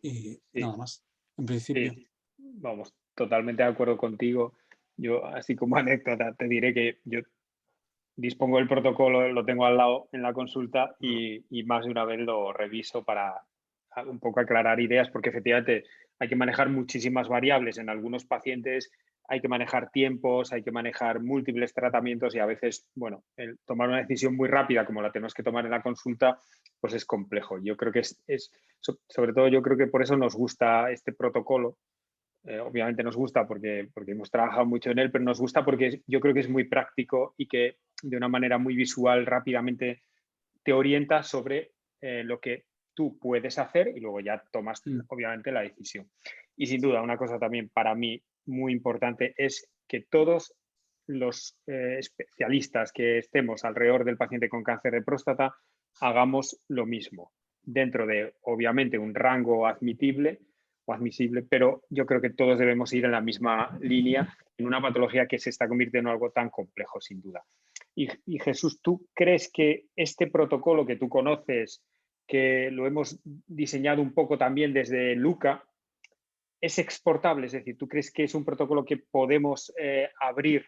Y nada más, en principio. Sí, vamos, totalmente de acuerdo contigo. Yo, así como anécdota, te diré que yo dispongo del protocolo, lo tengo al lado en la consulta y más de una vez lo reviso para un poco aclarar ideas, porque efectivamente hay que manejar muchísimas variables. En algunos pacientes hay que manejar tiempos, hay que manejar múltiples tratamientos y a veces, bueno, el tomar una decisión muy rápida como la tenemos que tomar en la consulta, pues es complejo. Yo creo que sobre todo yo creo que por eso nos gusta este protocolo. Obviamente nos gusta porque hemos trabajado mucho en él, pero nos gusta porque yo creo que es muy práctico y que de una manera muy visual rápidamente te orienta sobre lo que tú puedes hacer y luego ya tomas obviamente la decisión. Y sin duda una cosa también para mí muy importante es que todos los especialistas que estemos alrededor del paciente con cáncer de próstata hagamos lo mismo, dentro de obviamente un rango admitible o admisible, pero yo creo que todos debemos ir en la misma línea en una patología que se está convirtiendo en algo tan complejo, sin duda. Y Jesús, ¿tú crees que este protocolo que tú conoces, que lo hemos diseñado un poco también desde Luca, es exportable? Es decir, ¿tú crees que es un protocolo que podemos abrir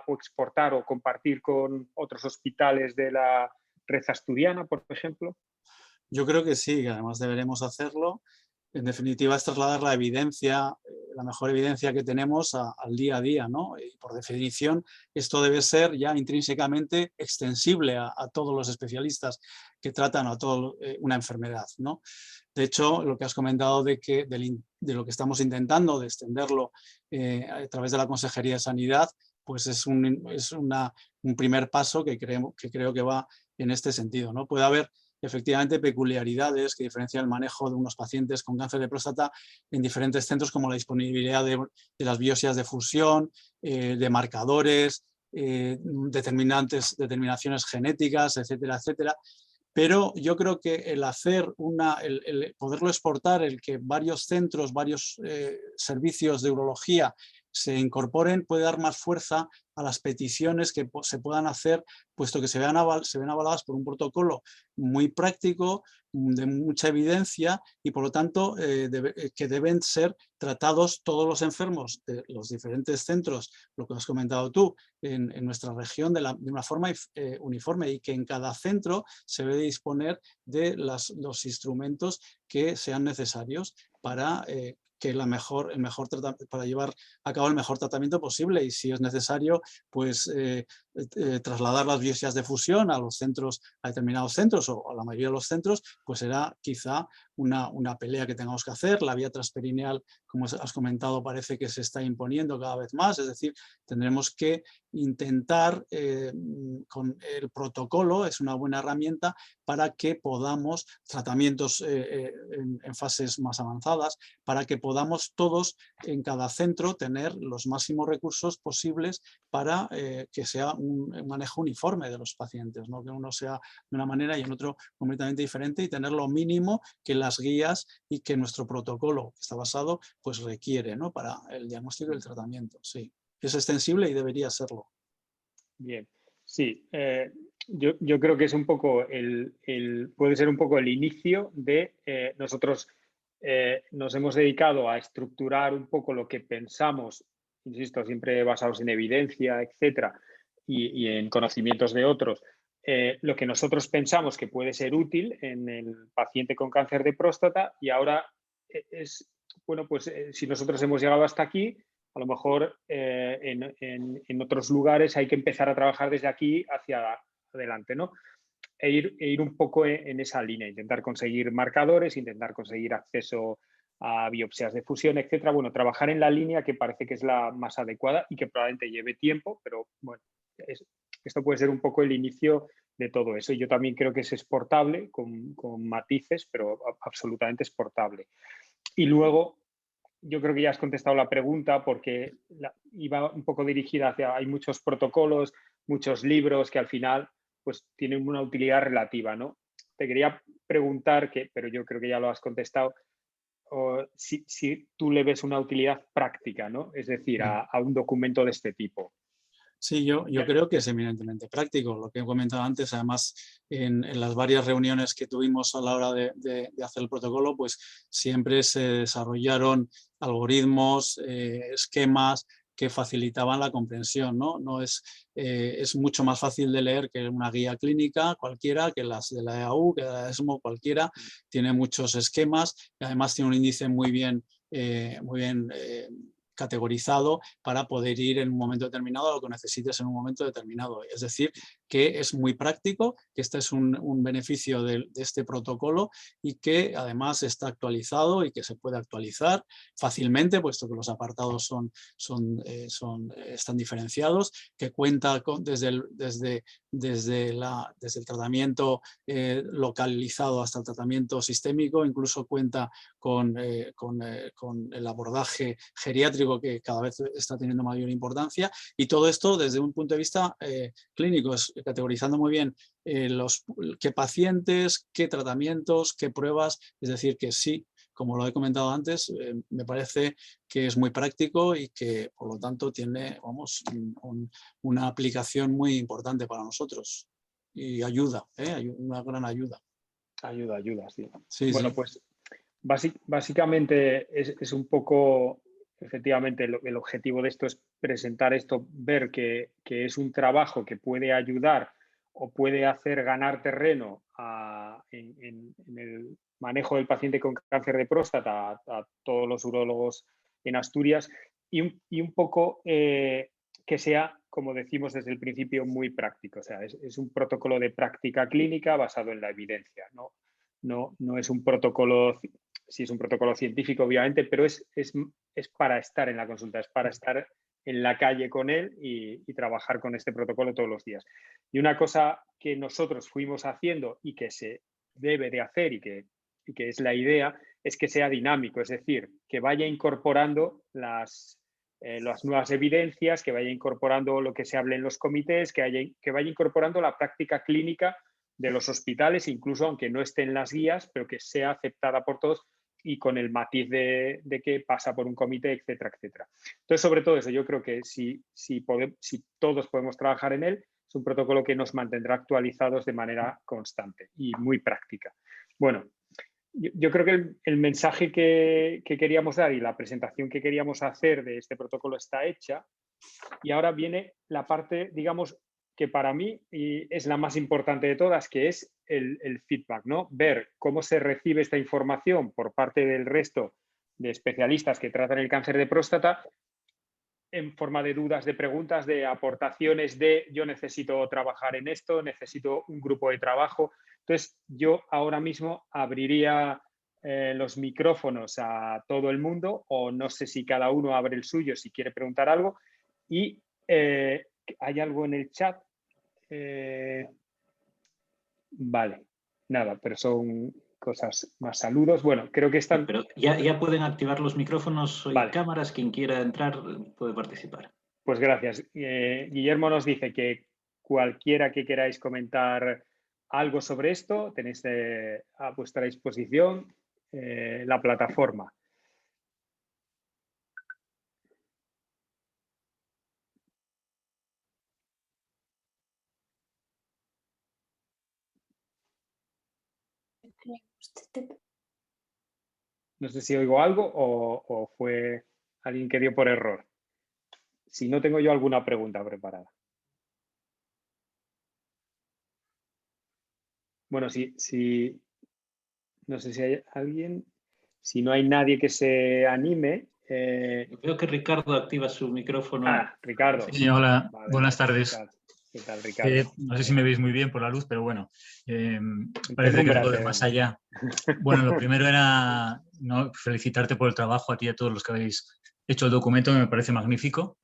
o exportar o compartir con otros hospitales de la red asturiana, por ejemplo? Yo creo que sí, además deberemos hacerlo. En definitiva, es trasladar la evidencia, la mejor evidencia que tenemos al día a día, ¿no? Y por definición, esto debe ser ya intrínsecamente extensible a todos los especialistas que tratan a toda una enfermedad, ¿no? De hecho, lo que has comentado de lo que estamos intentando, de extenderlo a través de la Consejería de Sanidad, pues es un primer paso que creo que va en este sentido, ¿no? Puede haber efectivamente peculiaridades que diferencian el manejo de unos pacientes con cáncer de próstata en diferentes centros, como la disponibilidad de las biopsias de fusión, de marcadores, determinaciones genéticas, etcétera, etcétera. Pero yo creo que el poderlo exportar, el que varios centros, varios servicios de urología se incorporen, puede dar más fuerza a las peticiones que se puedan hacer, puesto que se ven avaladas por un protocolo muy práctico, de mucha evidencia y por lo tanto que deben ser tratados todos los enfermos de los diferentes centros, lo que has comentado tú, en nuestra región de una forma uniforme y que en cada centro se debe disponer de los instrumentos que sean necesarios para para llevar a cabo el mejor tratamiento posible y si es necesario, pues trasladar las biopsias de fusión a determinados centros o a la mayoría de los centros, pues será quizá una pelea que tengamos que hacer. La vía transperineal, como has comentado, parece que se está imponiendo cada vez más, es decir, tendremos que intentar con el protocolo, es una buena herramienta para que podamos, tratamientos en fases más avanzadas, para que podamos todos en cada centro tener los máximos recursos posibles para que sea un manejo uniforme de los pacientes, ¿no? Que uno sea de una manera y en otro completamente diferente, y tener lo mínimo que las guías y que nuestro protocolo que está basado pues requiere, ¿no? Para el diagnóstico y el tratamiento. Sí, es extensible y debería serlo. Bien, sí, yo creo que es un poco puede ser un poco el inicio de nosotros nos hemos dedicado a estructurar un poco lo que pensamos, insisto, siempre basados en evidencia, etcétera, y en conocimientos de otros, lo que nosotros pensamos que puede ser útil en el paciente con cáncer de próstata, y ahora bueno, pues si nosotros hemos llegado hasta aquí, a lo mejor en otros lugares hay que empezar a trabajar desde aquí hacia adelante, ¿no? E ir un poco en esa línea, intentar conseguir marcadores, intentar conseguir acceso a biopsias de fusión, etcétera. Bueno, trabajar en la línea que parece que es la más adecuada y que probablemente lleve tiempo, pero bueno, esto puede ser un poco el inicio de todo eso. Yo también creo que es exportable, con matices, pero absolutamente exportable. Y luego, yo creo que ya has contestado la pregunta, porque iba un poco dirigida hacia, hay muchos protocolos, muchos libros que al final pues tienen una utilidad relativa, ¿no? Te quería preguntar, pero yo creo que ya lo has contestado, si tú le ves una utilidad práctica, ¿no? Es decir, a un documento de este tipo. Sí, yo creo que es eminentemente práctico. Lo que he comentado antes, además, en las varias reuniones que tuvimos a la hora de hacer el protocolo, pues siempre se desarrollaron algoritmos, esquemas que facilitaban la comprensión, ¿no? Es mucho más fácil de leer que una guía clínica cualquiera, que las de la EAU, que la ESMO cualquiera. Tiene muchos esquemas y además tiene un índice muy bien categorizado para poder ir en un momento determinado a lo que necesites en un momento determinado. Es decir, que es muy práctico, que este es un beneficio de este protocolo, y que además está actualizado y que se puede actualizar fácilmente, puesto que los apartados están diferenciados, que cuenta desde el tratamiento localizado hasta el tratamiento sistémico, incluso cuenta con el abordaje geriátrico, que cada vez está teniendo mayor importancia, y todo esto desde un punto de vista clínico, categorizando muy bien qué pacientes, qué tratamientos, qué pruebas. Es decir, que sí, como lo he comentado antes, me parece que es muy práctico y que por lo tanto tiene, vamos, una aplicación muy importante para nosotros y ayuda, una gran ayuda. Ayuda, sí. Sí, bueno, sí. Pues básicamente es un poco, efectivamente, el objetivo de esto es presentar esto, ver que es un trabajo que puede ayudar o puede hacer ganar terreno en el manejo del paciente con cáncer de próstata a todos los urólogos en Asturias, y un poco que sea, como decimos desde el principio, muy práctico. O sea, es un protocolo de práctica clínica basado en la evidencia, ¿no? No es un protocolo, sí es un protocolo científico, obviamente, pero es para estar en la consulta, es para estar en la calle con él y trabajar con este protocolo todos los días. Y una cosa que nosotros fuimos haciendo y que se debe de hacer y que es la idea, es que sea dinámico, es decir, que vaya incorporando las nuevas evidencias, que vaya incorporando lo que se hable en los comités, que vaya incorporando la práctica clínica de los hospitales, incluso aunque no esté en las guías, pero que sea aceptada por todos y con el matiz de que pasa por un comité, etcétera, etcétera. Entonces, sobre todo eso, yo creo que si todos podemos trabajar en él, es un protocolo que nos mantendrá actualizados de manera constante y muy práctica. Bueno, yo creo que el mensaje que queríamos dar y la presentación que queríamos hacer de este protocolo está hecha, y ahora viene la parte, digamos, que para mí es la más importante de todas, que es el feedback, ¿no? Ver cómo se recibe esta información por parte del resto de especialistas que tratan el cáncer de próstata en forma de dudas, de preguntas, de aportaciones de yo necesito trabajar en esto, necesito un grupo de trabajo. Entonces, yo ahora mismo abriría los micrófonos a todo el mundo, o no sé si cada uno abre el suyo si quiere preguntar algo. Y ¿hay algo en el chat? Vale, nada, pero son cosas más. Saludos. Bueno, creo que están... Pero ya pueden activar los micrófonos y vale. cámaras. Quien quiera entrar puede participar. Pues gracias. Guillermo nos dice que cualquiera que queráis comentar algo sobre esto, tenéis a vuestra disposición la plataforma. No sé si oigo algo o fue alguien que dio por error. Si no, tengo yo alguna pregunta preparada. Bueno, no sé si hay alguien. Si no hay nadie que se anime. Veo que Ricardo activa su micrófono. Ricardo. Sí, hola, vale, buenas tardes. Ricardo. ¿Qué tal, Ricardo? No sé si me veis muy bien por la luz, pero bueno, parece que todo de más allá. Bueno, lo primero era felicitarte por el trabajo a ti y a todos los que habéis hecho el documento, que me parece magnífico.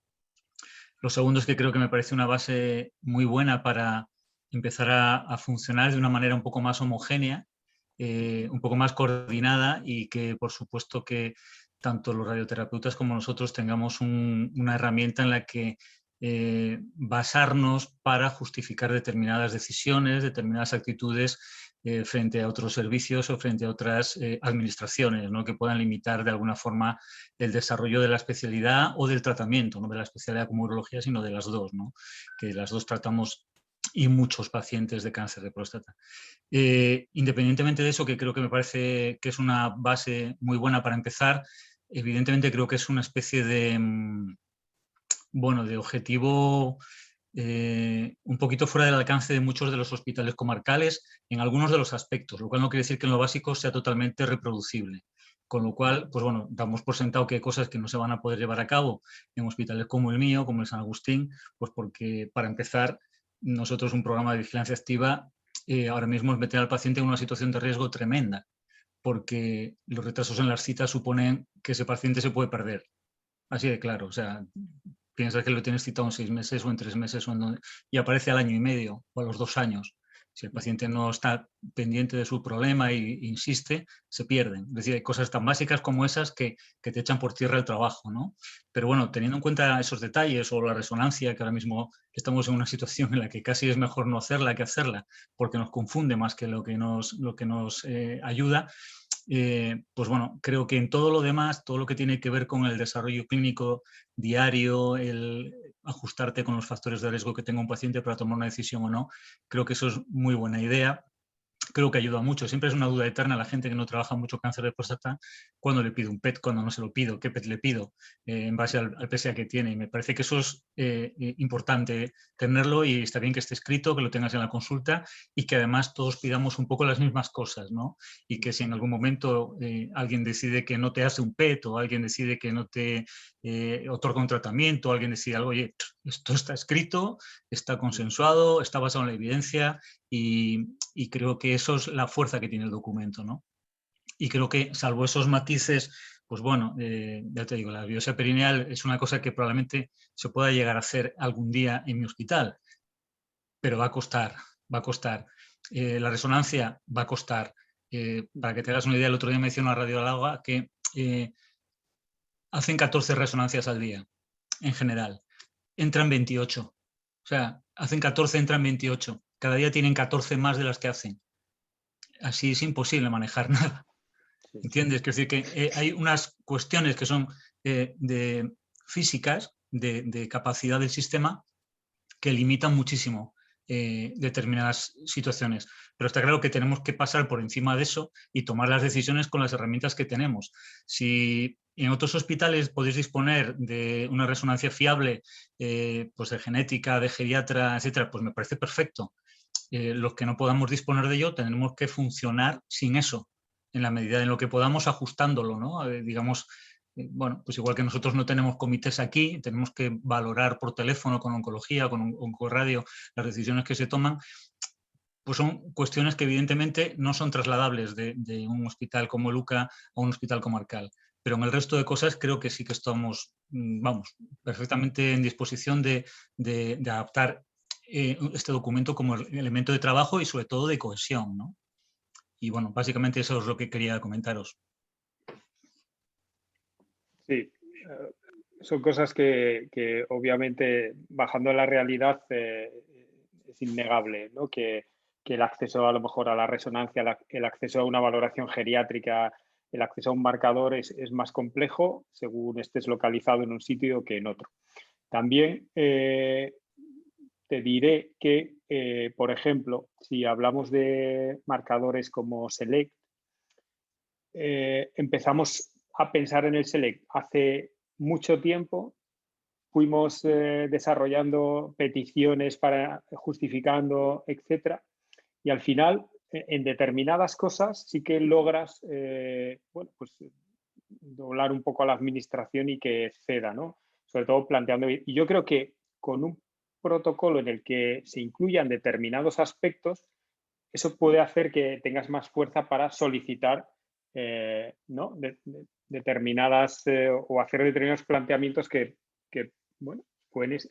Lo segundo es que creo que me parece una base muy buena para empezar a funcionar de una manera un poco más homogénea, un poco más coordinada, y que por supuesto que tanto los radioterapeutas como nosotros tengamos una herramienta en la que basarnos para justificar determinadas decisiones, determinadas actitudes frente a otros servicios o frente a otras administraciones, ¿no?, que puedan limitar de alguna forma el desarrollo de la especialidad o del tratamiento, no de la especialidad como urología, sino de las dos, ¿no?, que las dos tratamos y muchos pacientes de cáncer de próstata. Independientemente de eso, que creo que me parece que es una base muy buena para empezar, evidentemente creo que es una especie de, bueno, de objetivo un poquito fuera del alcance de muchos de los hospitales comarcales en algunos de los aspectos, lo cual no quiere decir que en lo básico sea totalmente reproducible. Con lo cual, pues bueno, damos por sentado que hay cosas que no se van a poder llevar a cabo en hospitales como el mío, como el San Agustín, pues porque, para empezar, nosotros un programa de vigilancia activa ahora mismo es meter al paciente en una situación de riesgo tremenda, porque los retrasos en las citas suponen que ese paciente se puede perder. Así de claro, o sea, piensas que lo tienes citado en 6 meses o en 3 meses y aparece al año y medio o a los 2 años. Si el paciente no está pendiente de su problema e insiste, se pierden. Es decir, hay cosas tan básicas como esas que te echan por tierra el trabajo, ¿no? Pero bueno, teniendo en cuenta esos detalles o la resonancia, que ahora mismo estamos en una situación en la que casi es mejor no hacerla que hacerla, porque nos confunde más que lo que nos ayuda, pues bueno, creo que en todo lo demás, todo lo que tiene que ver con el desarrollo clínico diario, el ajustarte con los factores de riesgo que tenga un paciente para tomar una decisión o no, creo que eso es muy buena idea. Creo que ayuda mucho. Siempre es una duda eterna a la gente que no trabaja mucho cáncer de próstata, cuándo le pido un PET, cuándo no se lo pido, qué PET le pido, en base al PSA que tiene. Y me parece que eso es importante tenerlo, y está bien que esté escrito, que lo tengas en la consulta y que además todos pidamos un poco las mismas cosas, ¿no? Y que si en algún momento alguien decide que no te hace un PET, o alguien decide que no te otorga un tratamiento, o alguien decide algo, oye, esto está escrito, está consensuado, está basado en la evidencia, y creo que eso es la fuerza que tiene el documento, ¿no? Y creo que, salvo esos matices, pues bueno, ya te digo, la biopsia perineal es una cosa que probablemente se pueda llegar a hacer algún día en mi hospital, pero va a costar, va a costar. La resonancia va a costar. Para que te hagas una idea, el otro día me decía una radióloga que hacen 14 resonancias al día, en general. Entran 28. O sea, hacen 14, entran 28. Cada día tienen 14 más de las que hacen. Así es imposible manejar nada. ¿Entiendes? Es decir, que hay unas cuestiones que son de físicas, de capacidad del sistema, que limitan muchísimo determinadas situaciones. Pero está claro que tenemos que pasar por encima de eso y tomar las decisiones con las herramientas que tenemos. Si en otros hospitales podéis disponer de una resonancia fiable, pues de genética, de geriatra, etcétera, pues me parece perfecto. Los que no podamos disponer de ello, tenemos que funcionar sin eso, en la medida en lo que podamos, ajustándolo, ¿no? Digamos, bueno, pues igual que nosotros no tenemos comités aquí, tenemos que valorar por teléfono, con oncología, con oncorradio, las decisiones que se toman, pues son cuestiones que evidentemente no son trasladables de un hospital como Luca a un hospital comarcal. Pero en el resto de cosas creo que sí que estamos, vamos, perfectamente en disposición de adaptar este documento como elemento de trabajo y sobre todo de cohesión, ¿no? Y bueno, básicamente eso es lo que quería comentaros. Sí, son cosas que obviamente bajando a la realidad es innegable, ¿no? Que el acceso a lo mejor a la resonancia, el acceso a una valoración geriátrica, el acceso a un marcador es más complejo según estés localizado en un sitio que en otro. También te diré que, por ejemplo, si hablamos de marcadores como SELECT, empezamos a pensar en el SELECT hace mucho tiempo. Fuimos desarrollando peticiones para justificando, etcétera, y al final en determinadas cosas sí que logras bueno, pues, doblar un poco a la administración y que ceda, ¿no? Sobre todo planteando, y yo creo que con un protocolo en el que se incluyan determinados aspectos, eso puede hacer que tengas más fuerza para solicitar ¿no? determinadas o hacer determinados planteamientos que bueno,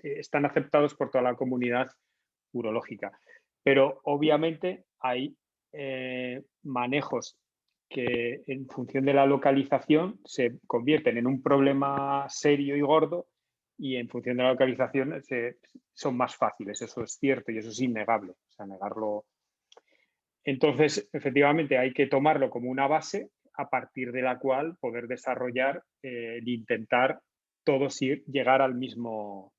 están aceptados por toda la comunidad urológica. Pero obviamente hay manejos que en función de la localización se convierten en un problema serio y gordo, y en función de la localización son más fáciles. Eso es cierto y eso es innegable. O sea, negarlo. Entonces, efectivamente, hay que tomarlo como una base a partir de la cual poder desarrollar el intentar todos llegar al mismo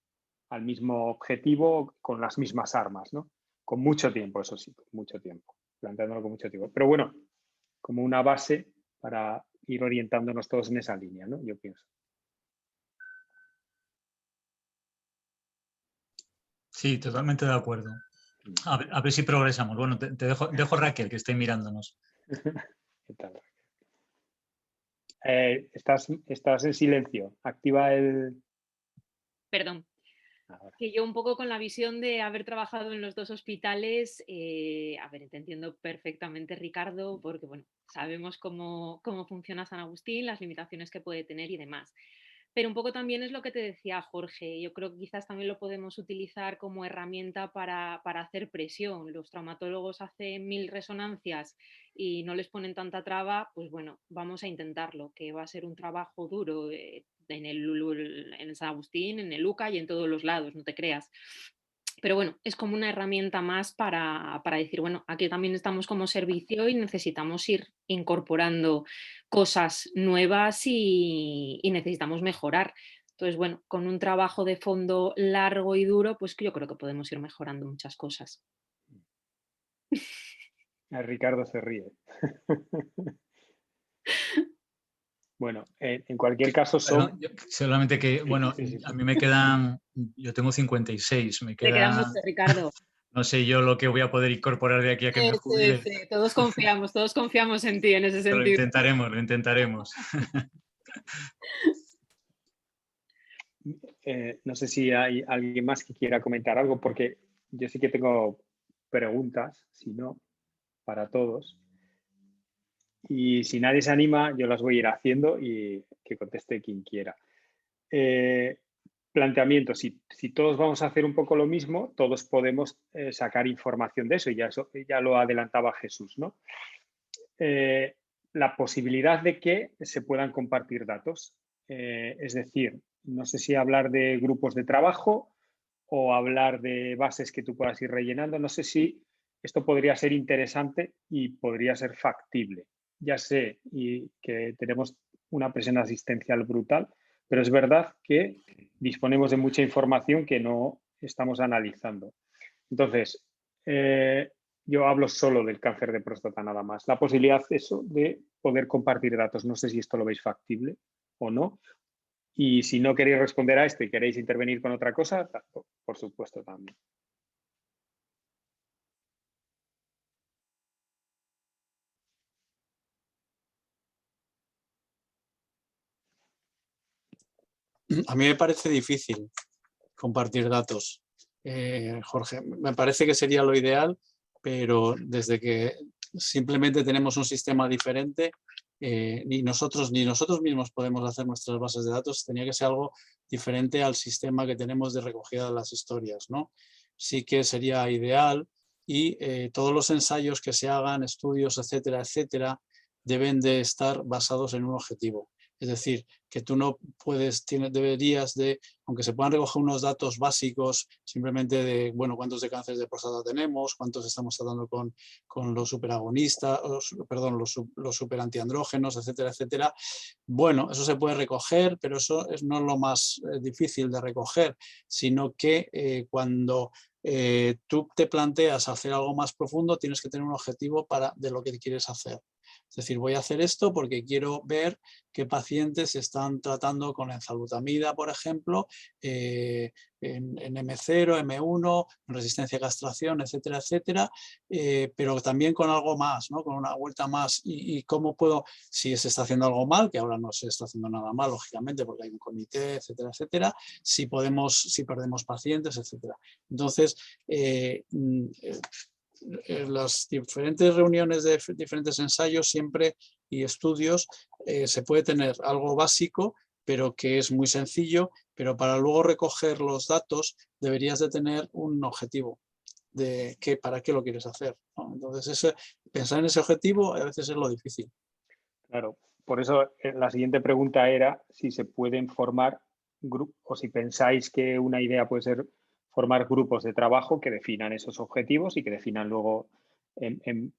objetivo con las mismas armas, ¿no? Con mucho tiempo, eso sí, con mucho tiempo, planteándolo con mucho tiempo. Pero bueno, como una base para ir orientándonos todos en esa línea, ¿no? Yo pienso. Sí, totalmente de acuerdo. A ver si progresamos. Bueno, te dejo Raquel, que esté mirándonos. ¿Qué tal? Estás en silencio. Activa el... Perdón. Que yo un poco con la visión de haber trabajado en los dos hospitales, a ver, te entiendo perfectamente, Ricardo, porque bueno, sabemos cómo funciona San Agustín, las limitaciones que puede tener y demás. Pero un poco también es lo que te decía Jorge, yo creo que quizás también lo podemos utilizar como herramienta para hacer presión. Los traumatólogos hacen 1000 resonancias y no les ponen tanta traba, pues bueno, vamos a intentarlo, que va a ser un trabajo duro en el San Agustín, en el Luca y en todos los lados, no te creas. Pero bueno, es como una herramienta más para decir, bueno, aquí también estamos como servicio y necesitamos ir incorporando cosas nuevas y necesitamos mejorar. Entonces, bueno, con un trabajo de fondo largo y duro, pues yo creo que podemos ir mejorando muchas cosas. Ricardo se ríe. Bueno, en cualquier caso son... Bueno, solamente que, bueno, sí. A mí me quedan, yo tengo 56, me queda... Te queda mucho, Ricardo. No sé yo lo que voy a poder incorporar de aquí a que me jubile. Sí, todos confiamos en ti en ese sentido. Lo intentaremos. No sé si hay alguien más que quiera comentar algo, porque yo sí que tengo preguntas, si no, para todos. Y si nadie se anima, yo las voy a ir haciendo y que conteste quien quiera. Planteamiento, si todos vamos a hacer un poco lo mismo, todos podemos sacar información de eso, y ya lo adelantaba Jesús, ¿no? La posibilidad de que se puedan compartir datos. Es decir, no sé si hablar de grupos de trabajo o hablar de bases que tú puedas ir rellenando. No sé si esto podría ser interesante y podría ser factible. Ya sé que tenemos una presión asistencial brutal, pero es verdad que disponemos de mucha información que no estamos analizando. Entonces, yo hablo solo del cáncer de próstata nada más. La posibilidad de poder compartir datos. No sé si esto lo veis factible o no. Y si no queréis responder a esto y queréis intervenir con otra cosa, por supuesto también. A mí me parece difícil compartir datos, Jorge. Me parece que sería lo ideal pero desde que simplemente tenemos un sistema diferente, ni nosotros mismos podemos hacer nuestras bases de datos, tenía que ser algo diferente al sistema que tenemos de recogida de las historias, ¿no? Sí que sería ideal y todos los ensayos que se hagan, estudios, etcétera, etcétera, deben de estar basados en un objetivo. Es decir, que tú no puedes, deberías de, aunque se puedan recoger unos datos básicos simplemente de, bueno, cuántos de cánceres de próstata tenemos, cuántos estamos tratando con los superagonistas, perdón, los superantiandrógenos, etcétera, etcétera. Bueno, eso se puede recoger, pero eso no es lo más difícil de recoger, sino que cuando tú te planteas hacer algo más profundo, tienes que tener un objetivo de lo que quieres hacer. Es decir, voy a hacer esto porque quiero ver qué pacientes se están tratando con enzalutamida, por ejemplo, en M0, M1, en resistencia a castración, etcétera, etcétera, pero también con algo más, ¿no? Con una vuelta más. Y cómo puedo, si se está haciendo algo mal, que ahora no se está haciendo nada mal, lógicamente, porque hay un comité, etcétera, etcétera, si perdemos pacientes, etcétera. Entonces, las diferentes reuniones de diferentes ensayos siempre y estudios se puede tener algo básico, pero que es muy sencillo, pero para luego recoger los datos deberías de tener un objetivo de para qué lo quieres hacer, ¿no? Entonces pensar en ese objetivo a veces es lo difícil. Claro, por eso la siguiente pregunta era si se pueden formar grupos o si pensáis que una idea puede ser formar grupos de trabajo que definan esos objetivos y que definan luego en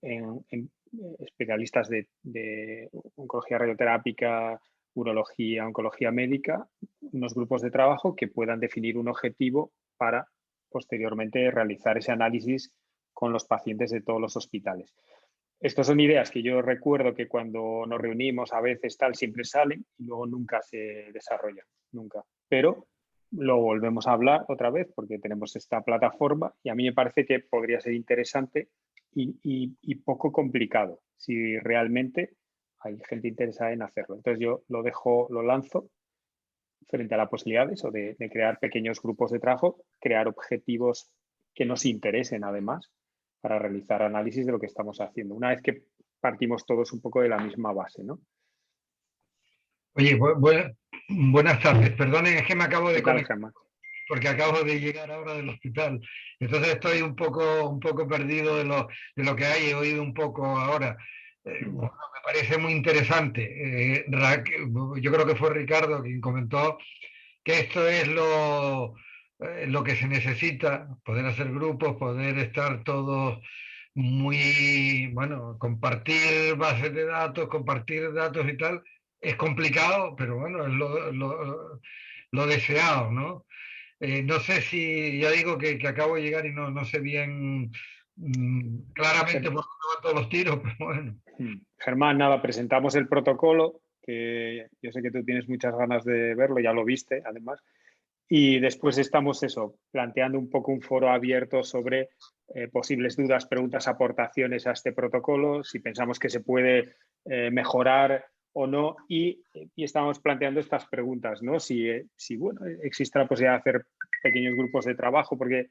especialistas de oncología radioterápica, urología, oncología médica, unos grupos de trabajo que puedan definir un objetivo para posteriormente realizar ese análisis con los pacientes de todos los hospitales. Estas son ideas que yo recuerdo que cuando nos reunimos a veces tal siempre salen y luego nunca se desarrollan, nunca. Pero lo volvemos a hablar otra vez porque tenemos esta plataforma y a mí me parece que podría ser interesante y poco complicado si realmente hay gente interesada en hacerlo. Entonces yo lo lanzo frente a la posibilidad de eso, de crear pequeños grupos de trabajo, crear objetivos que nos interesen además para realizar análisis de lo que estamos haciendo. Una vez que partimos todos un poco de la misma base, ¿no? Oye, buenas tardes. Perdonen, es que me acabo de conectar porque acabo de llegar ahora del hospital. Entonces estoy un poco perdido de lo que hay. He oído un poco ahora. Me parece muy interesante. Yo creo que fue Ricardo quien comentó que esto es lo que se necesita, poder hacer grupos, poder estar todos muy, bueno, compartir bases de datos, compartir datos y tal. Es complicado, pero bueno, es lo deseado, ¿no? No sé si, ya digo que acabo de llegar y no sé bien claramente por dónde van todos los tiros, pero bueno. Germán, nada, presentamos el protocolo, que yo sé que tú tienes muchas ganas de verlo, ya lo viste además, y después estamos planteando un poco un foro abierto sobre posibles dudas, preguntas, aportaciones a este protocolo, si pensamos que se puede mejorar o no, y estamos planteando estas preguntas, ¿no? Si bueno, existe la posibilidad de hacer pequeños grupos de trabajo, porque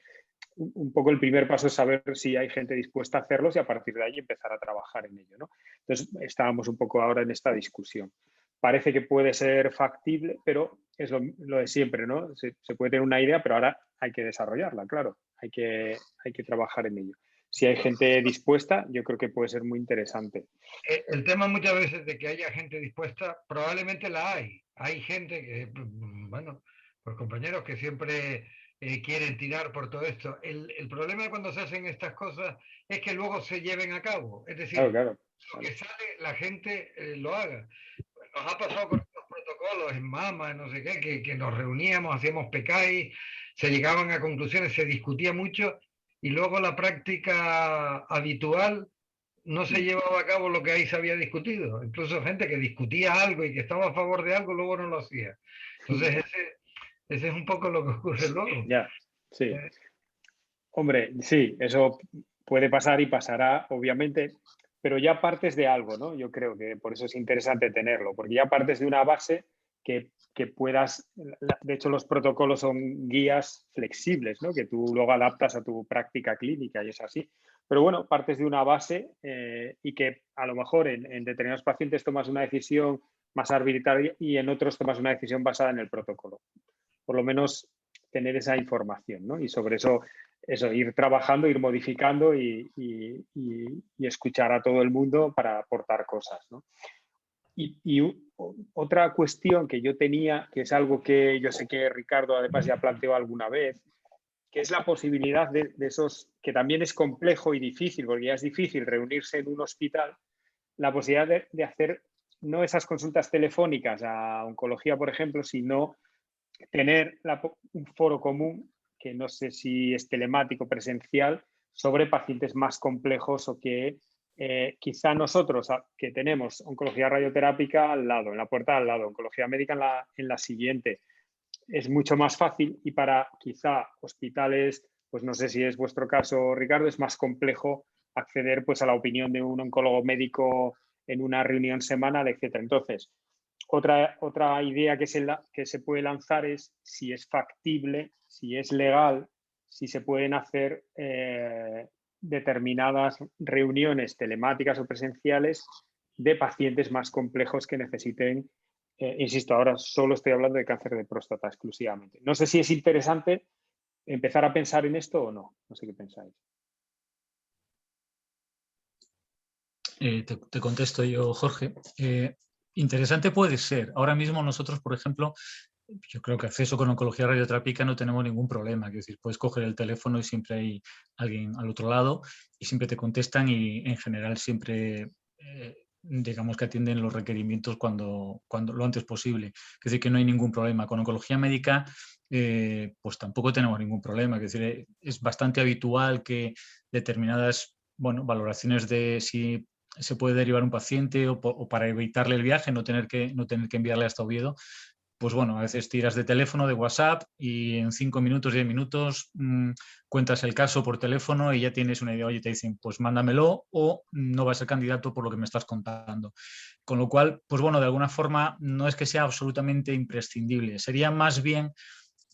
un poco el primer paso es saber si hay gente dispuesta a hacerlos y a partir de ahí empezar a trabajar en ello, ¿no? Entonces, estábamos un poco ahora en esta discusión. Parece que puede ser factible, pero es lo de siempre, ¿no? Se puede tener una idea, pero ahora hay que desarrollarla, claro. Hay que trabajar en ello. Si hay gente dispuesta, yo creo que puede ser muy interesante. El tema muchas veces de que haya gente dispuesta, probablemente la hay. Hay gente que, bueno, pues compañeros que siempre quieren tirar por todo esto. El problema cuando se hacen estas cosas es que luego se lleven a cabo. Es decir, claro. Lo que sale, la gente lo haga. Nos ha pasado con estos protocolos en MAMA, no sé qué, que nos reuníamos, hacíamos PKI, se llegaban a conclusiones, se discutía mucho y luego la práctica habitual no se llevaba a cabo lo que ahí se había discutido. Incluso gente que discutía algo y que estaba a favor de algo, luego no lo hacía. Entonces ese es un poco lo que ocurre luego. Ya, sí. Hombre, sí, eso puede pasar y pasará, obviamente, pero ya partes de algo, ¿no? Yo creo que por eso es interesante tenerlo, porque ya partes de una base que puedas, de hecho los protocolos son guías flexibles, ¿no? Que tú luego adaptas a tu práctica clínica y es así. Pero bueno, partes de una base y que a lo mejor en determinados pacientes tomas una decisión más arbitraria y en otros tomas una decisión basada en el protocolo. Por lo menos tener esa información, ¿no? Y sobre eso ir trabajando, ir modificando y escuchar a todo el mundo para aportar cosas, ¿no? Y otra cuestión que yo tenía, que es algo que yo sé que Ricardo además ya planteó alguna vez, que es la posibilidad de esos, que también es complejo y difícil, porque ya es difícil reunirse en un hospital, la posibilidad de hacer no esas consultas telefónicas a oncología, por ejemplo, sino tener un foro común, que no sé si es telemático o presencial, sobre pacientes más complejos o que quizá nosotros que tenemos oncología radioterápica al lado, en la puerta al lado, oncología médica en la siguiente, es mucho más fácil y para quizá hospitales, pues no sé si es vuestro caso, Ricardo, es más complejo acceder pues a la opinión de un oncólogo médico en una reunión semanal, etcétera. Entonces, otra idea que se puede lanzar es si es factible, si es legal, si se pueden hacer determinadas reuniones telemáticas o presenciales de pacientes más complejos que necesiten, insisto, ahora solo estoy hablando de cáncer de próstata exclusivamente. No sé si es interesante empezar a pensar en esto o no. No sé qué pensáis. Te contesto yo, Jorge. Interesante puede ser. Ahora mismo nosotros, por ejemplo, yo creo que acceso con oncología radioterápica no tenemos ningún problema. Es decir, puedes coger el teléfono y siempre hay alguien al otro lado y siempre te contestan y en general siempre, digamos que atienden los requerimientos cuando lo antes posible. Es decir, que no hay ningún problema. Con oncología médica, pues tampoco tenemos ningún problema. Es decir, es bastante habitual que determinadas, bueno, valoraciones de si se puede derivar un paciente o para evitarle el viaje, no tener que enviarle hasta Oviedo, pues bueno, a veces tiras de teléfono, de WhatsApp y en 5 minutos, 10 minutos cuentas el caso por teléfono y ya tienes una idea. Oye, te dicen, pues mándamelo o no va a ser candidato por lo que me estás contando. Con lo cual, pues bueno, de alguna forma no es que sea absolutamente imprescindible. Sería más bien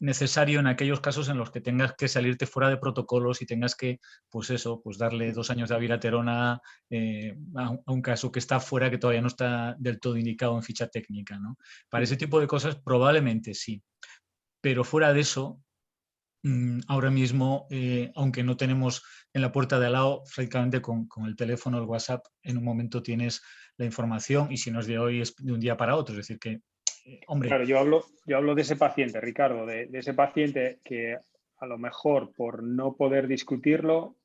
necesario en aquellos casos en los que tengas que salirte fuera de protocolos y tengas que, pues eso, pues darle 2 años de abiraterona a un caso que está fuera, que todavía no está del todo indicado en ficha técnica, ¿no? Para ese tipo de cosas probablemente sí, pero fuera de eso, ahora mismo, aunque no tenemos en la puerta de al lado, francamente con el teléfono, el WhatsApp, en un momento tienes la información y si no es de hoy es de un día para otro, es decir que hombre. Claro, yo hablo de ese paciente, Ricardo, de ese paciente que a lo mejor por no poder discutirlo,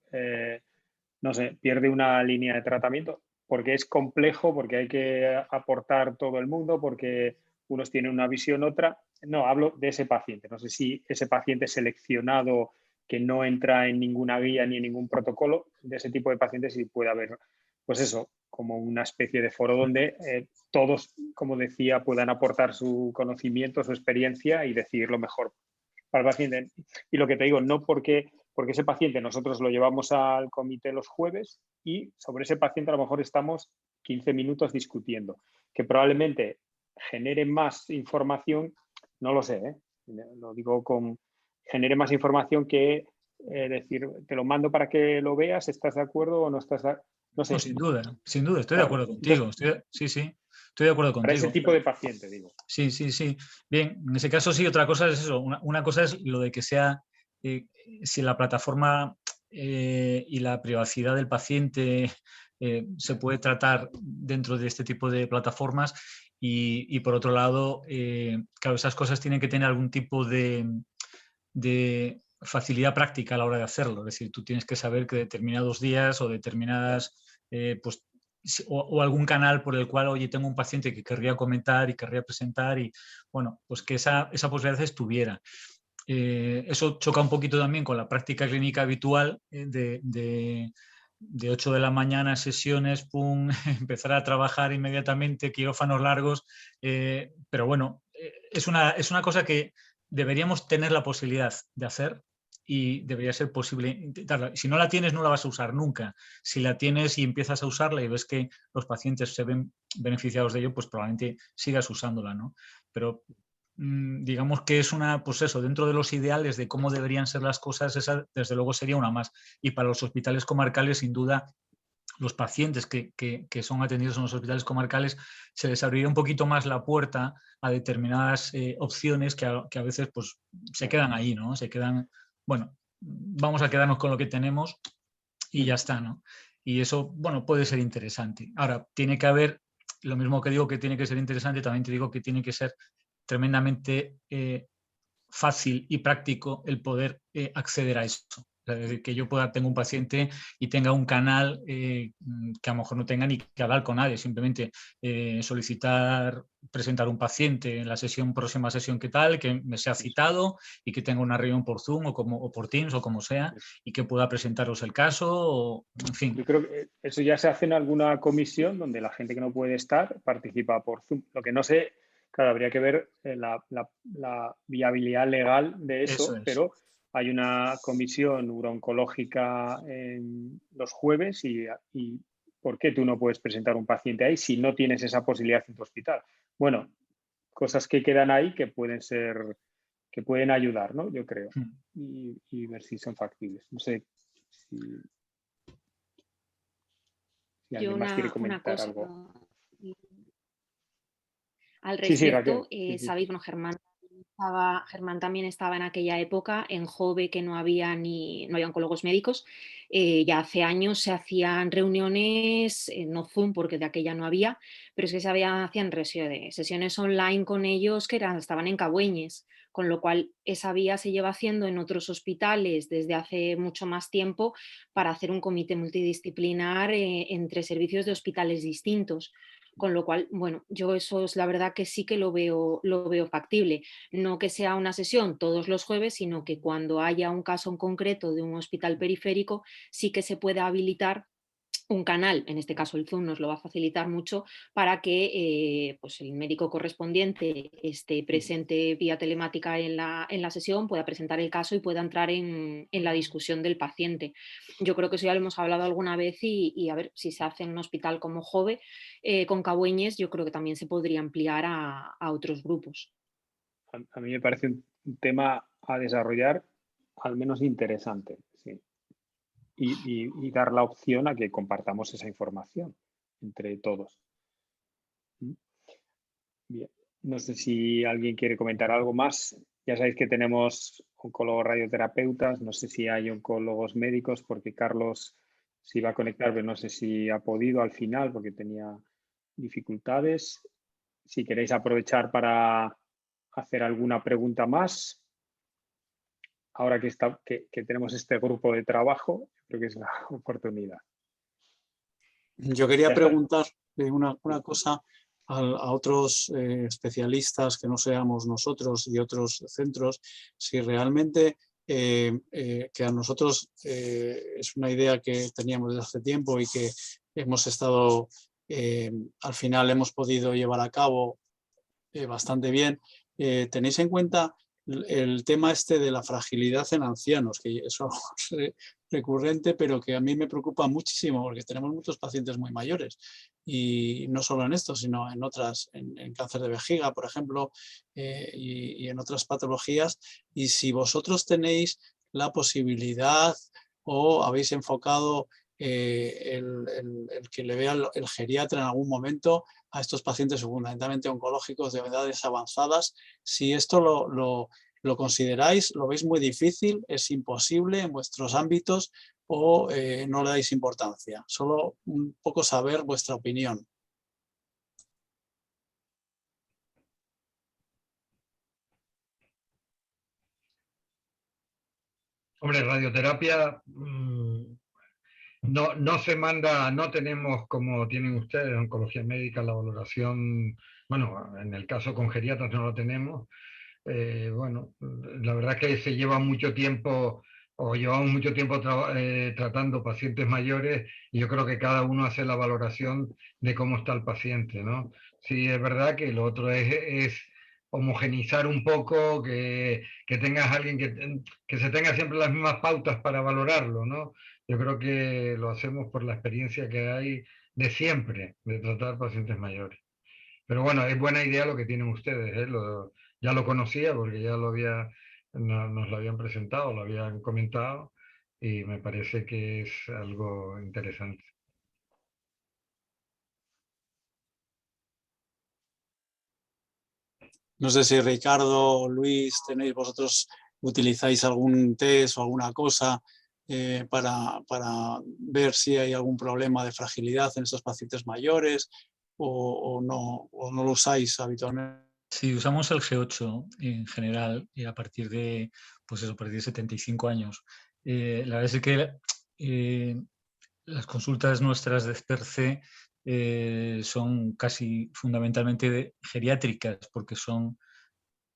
no sé, pierde una línea de tratamiento porque es complejo, porque hay que aportar todo el mundo, porque unos tienen una visión, otra. No, hablo de ese paciente. No sé si ese paciente seleccionado que no entra en ninguna guía ni en ningún protocolo, de ese tipo de pacientes sí puede haber, pues eso, como una especie de foro donde todos, como decía, puedan aportar su conocimiento, su experiencia y decidir lo mejor para el paciente. Y lo que te digo, no porque ese paciente nosotros lo llevamos al comité los jueves y sobre ese paciente a lo mejor estamos 15 minutos discutiendo, que probablemente genere más información, no lo sé, lo digo genere más información que decir, te lo mando para que lo veas, ¿estás de acuerdo o no estás de acuerdo? No sé. No, sin duda, estoy de acuerdo contigo. Estoy de acuerdo contigo. Para ese tipo de paciente, digo. Sí. Bien, en ese caso sí, otra cosa es eso. Una cosa es lo de que sea, si la plataforma y la privacidad del paciente se puede tratar dentro de este tipo de plataformas y por otro lado, claro, esas cosas tienen que tener algún tipo de facilidad práctica a la hora de hacerlo. Es decir, tú tienes que saber que determinados días o determinadas, pues, o algún canal por el cual, oye, tengo un paciente que querría comentar y querría presentar y, bueno, pues que esa posibilidad estuviera. Eso choca un poquito también con la práctica clínica habitual de 8 de la mañana, sesiones, pum, empezar a trabajar inmediatamente, quirófanos largos, pero bueno, es una cosa que deberíamos tener la posibilidad de hacer y debería ser posible intentarla. Si no la tienes, no la vas a usar nunca. Si la tienes y empiezas a usarla y ves que los pacientes se ven beneficiados de ello, pues probablemente sigas usándola, ¿no? pero digamos que es una, pues eso, dentro de los ideales de cómo deberían ser las cosas, esa desde luego sería una más. Y para los hospitales comarcales, sin duda, los pacientes que son atendidos en los hospitales comarcales, se les abriría un poquito más la puerta a determinadas opciones que a veces pues, se quedan ahí, ¿no? Se quedan, bueno, vamos a quedarnos con lo que tenemos y ya está, ¿no? Y eso, bueno, puede ser interesante. Ahora, tiene que haber, lo mismo que digo que tiene que ser interesante, también te digo que tiene que ser tremendamente fácil y práctico el poder acceder a eso. Es decir, que yo tengo un paciente y tenga un canal que a lo mejor no tenga ni que hablar con nadie, simplemente solicitar, presentar un paciente en la próxima sesión que tal, que me sea citado y que tenga una reunión por Zoom o por Teams o como sea y que pueda presentaros el caso, o, en fin. Yo creo que eso ya se hace en alguna comisión donde la gente que no puede estar participa por Zoom. Lo que no sé, claro, habría que ver la viabilidad legal de eso es. Pero hay una comisión neurooncológica los jueves y ¿por qué tú no puedes presentar un paciente ahí si no tienes esa posibilidad en tu hospital? Bueno, cosas que quedan ahí que pueden ayudar, ¿no? Yo creo. Y ver si son factibles. No sé si alguien más quiere comentar algo. Al respecto, sabéis, bueno, Germán también estaba en aquella época en Jove, que no había oncólogos médicos. Ya hace años se hacían reuniones, no Zoom porque de aquella no había, pero es que hacían sesiones online con ellos que estaban en Cabueñes, con lo cual esa vía se lleva haciendo en otros hospitales desde hace mucho más tiempo para hacer un comité multidisciplinar entre servicios de hospitales distintos. Con lo cual, bueno, yo eso es la verdad que sí que lo veo factible. No que sea una sesión todos los jueves, sino que cuando haya un caso en concreto de un hospital periférico, sí que se pueda habilitar un canal, en este caso el Zoom nos lo va a facilitar mucho, para que pues el médico correspondiente esté presente vía telemática en la sesión, pueda presentar el caso y pueda entrar en la discusión del paciente. Yo creo que eso ya lo hemos hablado alguna vez y a ver si se hace en un hospital como Jove, con Cabueñes, yo creo que también se podría ampliar a otros grupos. A mí me parece un tema a desarrollar al menos interesante, sí. Y dar la opción a que compartamos esa información entre todos. Bien. No sé si alguien quiere comentar algo más. Ya sabéis que tenemos oncólogos radioterapeutas, no sé si hay oncólogos médicos, porque Carlos se iba a conectar, pero no sé si ha podido al final porque tenía dificultades. Si queréis aprovechar para hacer alguna pregunta más, ahora que tenemos este grupo de trabajo, creo que es la oportunidad. Yo quería preguntar una cosa a otros especialistas que no seamos nosotros y otros centros, si realmente que a nosotros es una idea que teníamos desde hace tiempo y que hemos estado, al final hemos podido llevar a cabo bastante bien. ¿Tenéis en cuenta el tema este de la fragilidad en ancianos, que es algo recurrente, pero que a mí me preocupa muchísimo porque tenemos muchos pacientes muy mayores y no solo en esto, sino en otras, en cáncer de vejiga, por ejemplo, y en otras patologías? Y si vosotros tenéis la posibilidad o habéis enfocado el que le vea el geriatra en algún momento a estos pacientes fundamentalmente oncológicos de edades avanzadas, si esto lo consideráis, lo veis muy difícil, es imposible en vuestros ámbitos o no le dais importancia. Solo un poco saber vuestra opinión. Hombre, radioterapia no se manda, no tenemos como tienen ustedes oncología médica la valoración, bueno, en el caso con geriatras no lo tenemos. Bueno, la verdad es que se lleva mucho tiempo o llevamos mucho tiempo tratando pacientes mayores y yo creo que cada uno hace la valoración de cómo está el paciente, ¿no? Sí, es verdad que lo otro es homogenizar un poco, que tengas alguien que se tenga siempre las mismas pautas para valorarlo, ¿no? Yo creo que lo hacemos por la experiencia que hay de siempre, de tratar pacientes mayores. Pero bueno, es buena idea lo que tienen ustedes, ¿eh? Ya lo conocía porque ya nos lo habían presentado, lo habían comentado y me parece que es algo interesante. No sé si Ricardo o Luis utilizáis algún test o alguna cosa para ver si hay algún problema de fragilidad en estos pacientes mayores o no lo usáis habitualmente. Sí, usamos el G8 en general y a partir de, pues eso, a partir de 75 años. La verdad es que las consultas nuestras de SPERCE son casi fundamentalmente geriátricas, porque son,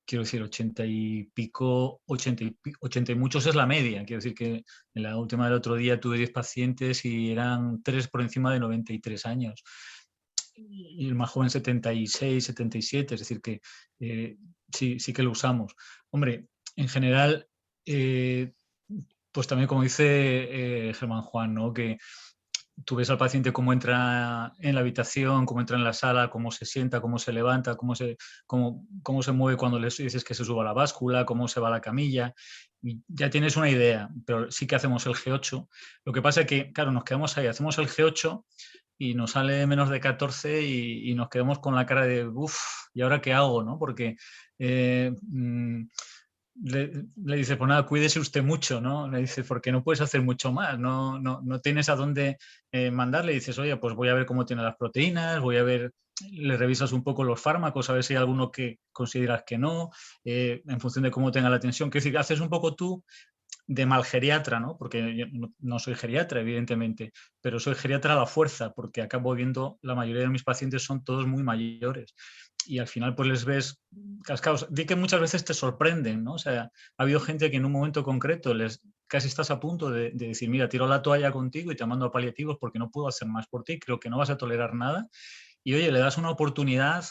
quiero decir, 80 y pico, 80 y muchos es la media. Quiero decir que en la última del otro día tuve 10 pacientes y eran 3 por encima de 93 años. Y el más joven 76, 77, es decir que sí que lo usamos. Hombre, en general, pues también como dice Germán Juan, ¿no? Que tú ves al paciente cómo entra en la habitación, cómo entra en la sala, cómo se sienta, cómo se levanta, cómo se mueve cuando le dices que se suba a la báscula, cómo se va a la camilla. Y ya tienes una idea, pero sí que hacemos el G8. Lo que pasa es que, claro, nos quedamos ahí, hacemos el G8 y nos sale menos de 14 y nos quedamos con la cara de, uff, ¿y ahora qué hago? ¿No? Porque le dice, pues nada, cuídese usted mucho, ¿no? Le dice, porque no puedes hacer mucho más, no tienes a dónde mandarle. Dices, oye, pues voy a ver cómo tiene las proteínas, voy a ver, le revisas un poco los fármacos, a ver si hay alguno que consideras que no, en función de cómo tenga la tensión. Quiero decir, haces un poco tú de mal geriatra, ¿no? Porque yo no soy geriatra, evidentemente, pero soy geriatra a la fuerza, porque acabo viendo, la mayoría de mis pacientes son todos muy mayores. Y al final pues les ves cascados. Di que muchas veces te sorprenden, ¿no? O sea, ha habido gente que en un momento concreto casi estás a punto de decir, mira, tiro la toalla contigo y te mando a paliativos porque no puedo hacer más por ti, creo que no vas a tolerar nada. Y oye, le das una oportunidad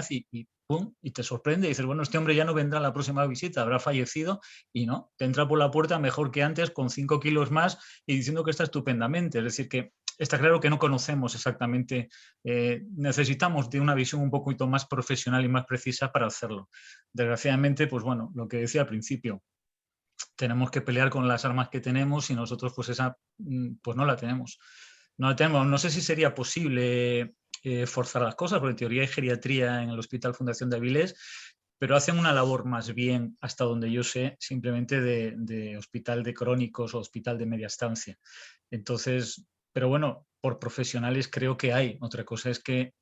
y ¡pum! Y te sorprende y dices, bueno, este hombre ya no vendrá a la próxima visita, habrá fallecido y no, te entra por la puerta mejor que antes con 5 kilos más y diciendo que está estupendamente. Es decir, que está claro que no conocemos exactamente, necesitamos de una visión un poquito más profesional y más precisa para hacerlo. Desgraciadamente, pues bueno, lo que decía al principio, tenemos que pelear con las armas que tenemos y nosotros pues esa pues no la tenemos. No la tenemos. No sé si sería posible forzar las cosas, porque en teoría hay geriatría en el Hospital Fundación de Avilés, pero hacen una labor más bien, hasta donde yo sé, simplemente de hospital de crónicos o hospital de media estancia. Entonces, pero bueno, por profesionales creo que hay. Otra cosa es que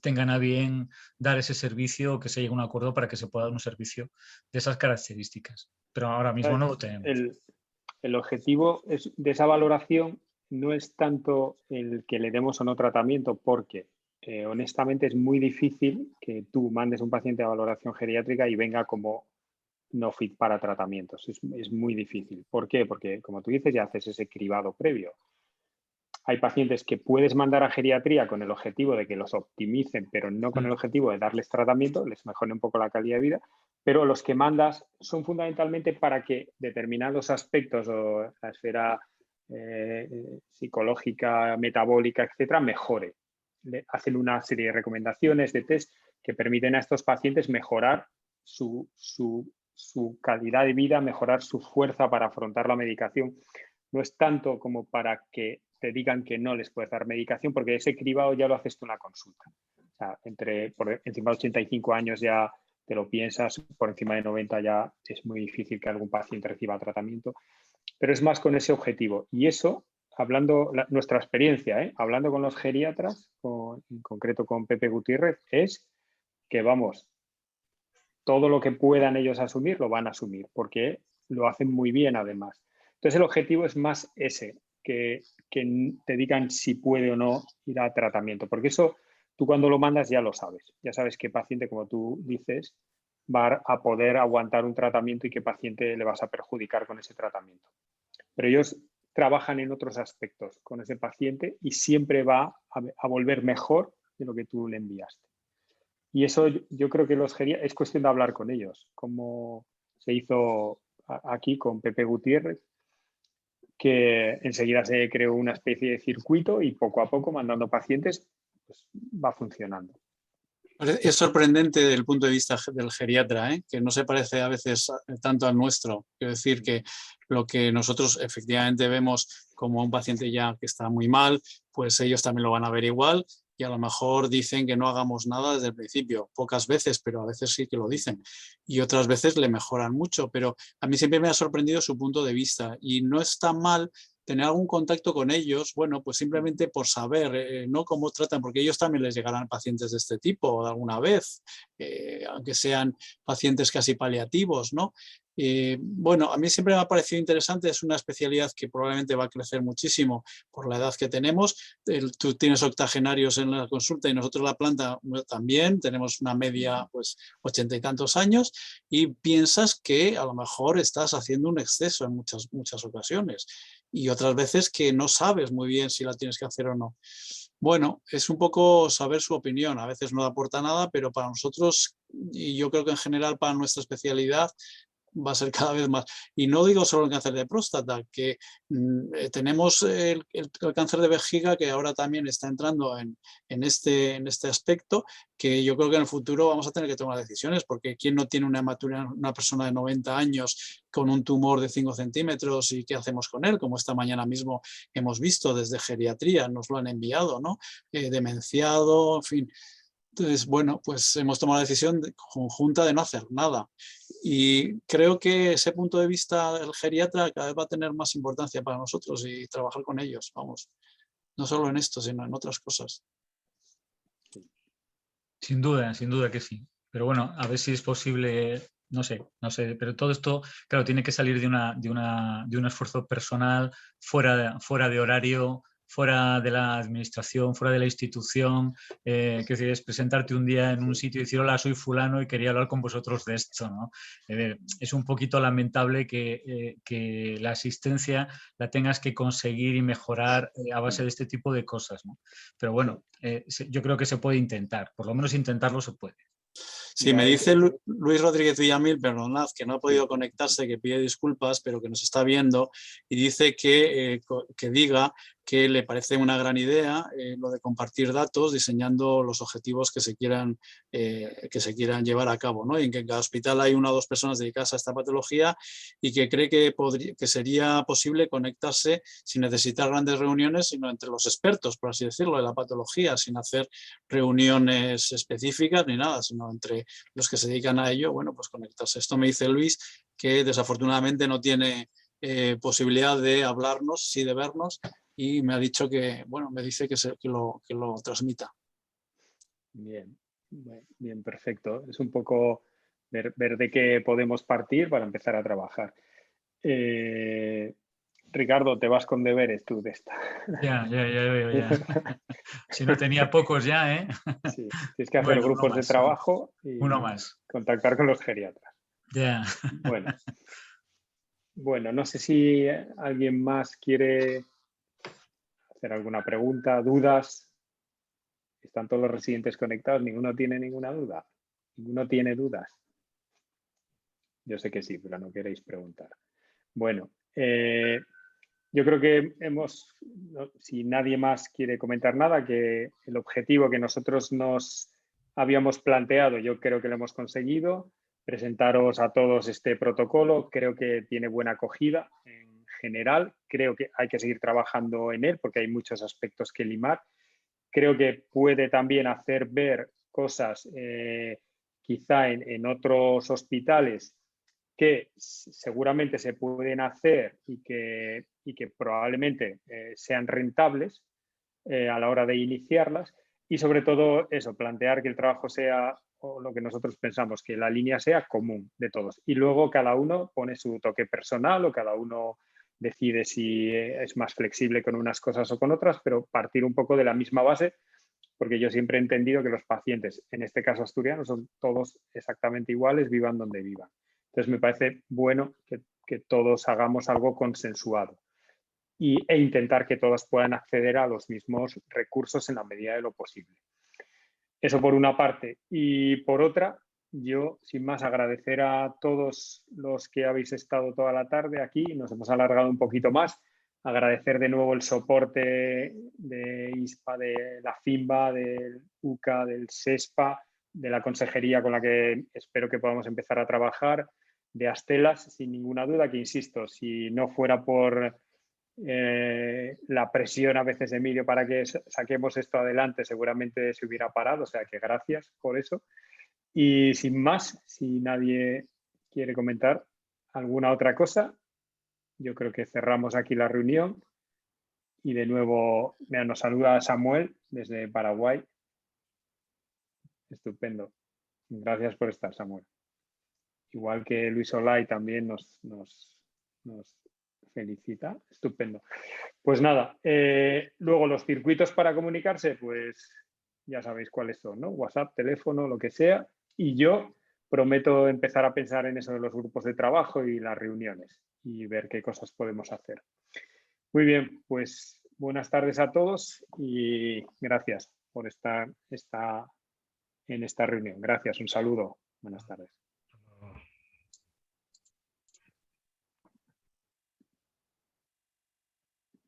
tengan a bien dar ese servicio o que se llegue a un acuerdo para que se pueda dar un servicio de esas características. Pero ahora mismo no lo tenemos. El objetivo de esa valoración no es tanto el que le demos o no tratamiento, porque honestamente es muy difícil que tú mandes a un paciente a valoración geriátrica y venga como no fit para tratamientos. Es muy difícil. ¿Por qué? Porque, como tú dices, ya haces ese cribado previo. Hay pacientes que puedes mandar a geriatría con el objetivo de que los optimicen, pero no con el objetivo de darles tratamiento, les mejore un poco la calidad de vida, pero los que mandas son fundamentalmente para que determinados aspectos o la esfera psicológica, metabólica, etcétera, mejore. Hacen una serie de recomendaciones, de test que permiten a estos pacientes mejorar su calidad de vida, mejorar su fuerza para afrontar la medicación. No es tanto como para que te digan que no les puedes dar medicación, porque ese cribado ya lo haces tú en la consulta. O sea, por encima de 85 años ya te lo piensas, por encima de 90 ya es muy difícil que algún paciente reciba tratamiento, pero es más con ese objetivo. Y eso, nuestra experiencia, hablando con los geriatras, en concreto con Pepe Gutiérrez, es que vamos, todo lo que puedan ellos asumir, lo van a asumir, porque lo hacen muy bien además. Entonces el objetivo es más ese, que te digan si puede o no ir a tratamiento, porque eso tú cuando lo mandas ya lo sabes, ya sabes qué paciente, como tú dices, va a poder aguantar un tratamiento y qué paciente le vas a perjudicar con ese tratamiento. Pero ellos trabajan en otros aspectos con ese paciente y siempre va a volver mejor de lo que tú le enviaste. Y eso yo creo que es cuestión de hablar con ellos, como se hizo aquí con Pepe Gutiérrez, que enseguida se creó una especie de circuito y poco a poco, mandando pacientes, pues va funcionando. Es sorprendente desde el punto de vista del geriatra, que no se parece a veces tanto al nuestro. Quiero decir que lo que nosotros efectivamente vemos como un paciente ya que está muy mal, pues ellos también lo van a ver igual y a lo mejor dicen que no hagamos nada desde el principio. Pocas veces, pero a veces sí que lo dicen. Y otras veces le mejoran mucho, pero a mí siempre me ha sorprendido su punto de vista y no está mal tener algún contacto con ellos, bueno, pues simplemente por saber, ¿no? Cómo tratan, porque ellos también les llegarán pacientes de este tipo alguna vez, aunque sean pacientes casi paliativos, ¿no? Bueno, a mí siempre me ha parecido interesante, es una especialidad que probablemente va a crecer muchísimo por la edad que tenemos. Tú tienes octogenarios en la consulta y nosotros la planta también, tenemos una media, pues, 80 y tantos años, y piensas que a lo mejor estás haciendo un exceso en muchas ocasiones. Y otras veces que no sabes muy bien si la tienes que hacer o no. Bueno, es un poco saber su opinión, a veces no aporta nada, pero para nosotros, y yo creo que en general para nuestra especialidad, va a ser cada vez más. Y no digo solo el cáncer de próstata, que tenemos el cáncer de vejiga que ahora también está entrando en este aspecto, que yo creo que en el futuro vamos a tener que tomar decisiones, porque ¿quién no tiene una persona de 90 años con un tumor de 5 centímetros y qué hacemos con él? Como esta mañana mismo hemos visto desde geriatría, nos lo han enviado, ¿no? Demenciado, en fin. Entonces, bueno, pues hemos tomado la decisión conjunta de no hacer nada. Y creo que ese punto de vista del geriatra cada vez va a tener más importancia para nosotros y trabajar con ellos, vamos. No solo en esto, sino en otras cosas. Sin duda que sí. Pero bueno, a ver si es posible, no sé, pero todo esto, claro, tiene que salir de un esfuerzo personal, fuera de horario, fuera de la administración, fuera de la institución, que es presentarte un día en un sitio y decir, hola, soy fulano y quería hablar con vosotros de esto, ¿no? Es un poquito lamentable que la asistencia la tengas que conseguir y mejorar a base de este tipo de cosas, ¿no? Pero bueno, yo creo que se puede intentar, por lo menos intentarlo se puede. Sí, me dice Luis Rodríguez Villamil, perdonad, que no ha podido conectarse, que pide disculpas, pero que nos está viendo y dice que diga que le parece una gran idea lo de compartir datos diseñando los objetivos que se quieran llevar a cabo, ¿no? Y en que en cada hospital hay 1 o 2 personas dedicadas a esta patología y que cree que sería posible conectarse sin necesitar grandes reuniones, sino entre los expertos, por así decirlo, de la patología, sin hacer reuniones específicas ni nada, sino entre los que se dedican a ello, bueno, pues conectarse. Esto me dice Luis, que desafortunadamente no tiene posibilidad de hablarnos, sí de vernos, y me ha dicho que, bueno, me dice que lo transmita. Bien, bien, perfecto. Es un poco ver de qué podemos partir para empezar a trabajar. Ricardo, te vas con deberes tú de esta. Ya veo, ya. Si no tenía pocos ya, ¿eh? Sí, tienes que hacer grupos de trabajo y uno más. Contactar con los geriatras. Ya. Bueno, no sé si alguien más quiere hacer alguna pregunta, dudas. Están todos los residentes conectados, ninguno tiene ninguna duda. Ninguno tiene dudas. Yo sé que sí, pero no queréis preguntar. Bueno, yo creo que si nadie más quiere comentar nada, que el objetivo que nosotros nos habíamos planteado, yo creo que lo hemos conseguido. Presentaros a todos este protocolo, creo que tiene buena acogida en general. Creo que hay que seguir trabajando en él porque hay muchos aspectos que limar. Creo que puede también hacer ver cosas quizá en otros hospitales que seguramente se pueden hacer y que probablemente sean rentables a la hora de iniciarlas y sobre todo eso, plantear que el trabajo sea, o lo que nosotros pensamos, que la línea sea común de todos y luego cada uno pone su toque personal o cada uno decide si es más flexible con unas cosas o con otras, pero partir un poco de la misma base, porque yo siempre he entendido que los pacientes, en este caso asturianos, son todos exactamente iguales, vivan donde vivan. Entonces me parece bueno que todos hagamos algo consensuado e intentar que todos puedan acceder a los mismos recursos en la medida de lo posible. Eso por una parte. Y por otra, yo, sin más, agradecer a todos los que habéis estado toda la tarde aquí. Nos hemos alargado un poquito más. Agradecer de nuevo el soporte de ISPA, de la FIMBA, del UCA, del SESPA, la consejería con la que espero que podamos empezar a trabajar, de Astelas, sin ninguna duda, que insisto, si no fuera por la presión a veces de Emilio para que saquemos esto adelante, seguramente se hubiera parado, o sea que gracias por eso. Y sin más, si nadie quiere comentar alguna otra cosa, yo creo que cerramos aquí la reunión. Y de nuevo nos saluda Samuel desde Paraguay. Estupendo. Gracias por estar, Samuel. Igual que Luis Olay también nos felicita. Estupendo. Pues nada, luego los circuitos para comunicarse, pues ya sabéis cuáles son, ¿no? WhatsApp, teléfono, lo que sea. Y yo prometo empezar a pensar en eso de los grupos de trabajo y las reuniones y ver qué cosas podemos hacer. Muy bien, pues buenas tardes a todos y gracias por estar en esta reunión. Gracias, un saludo. Buenas tardes.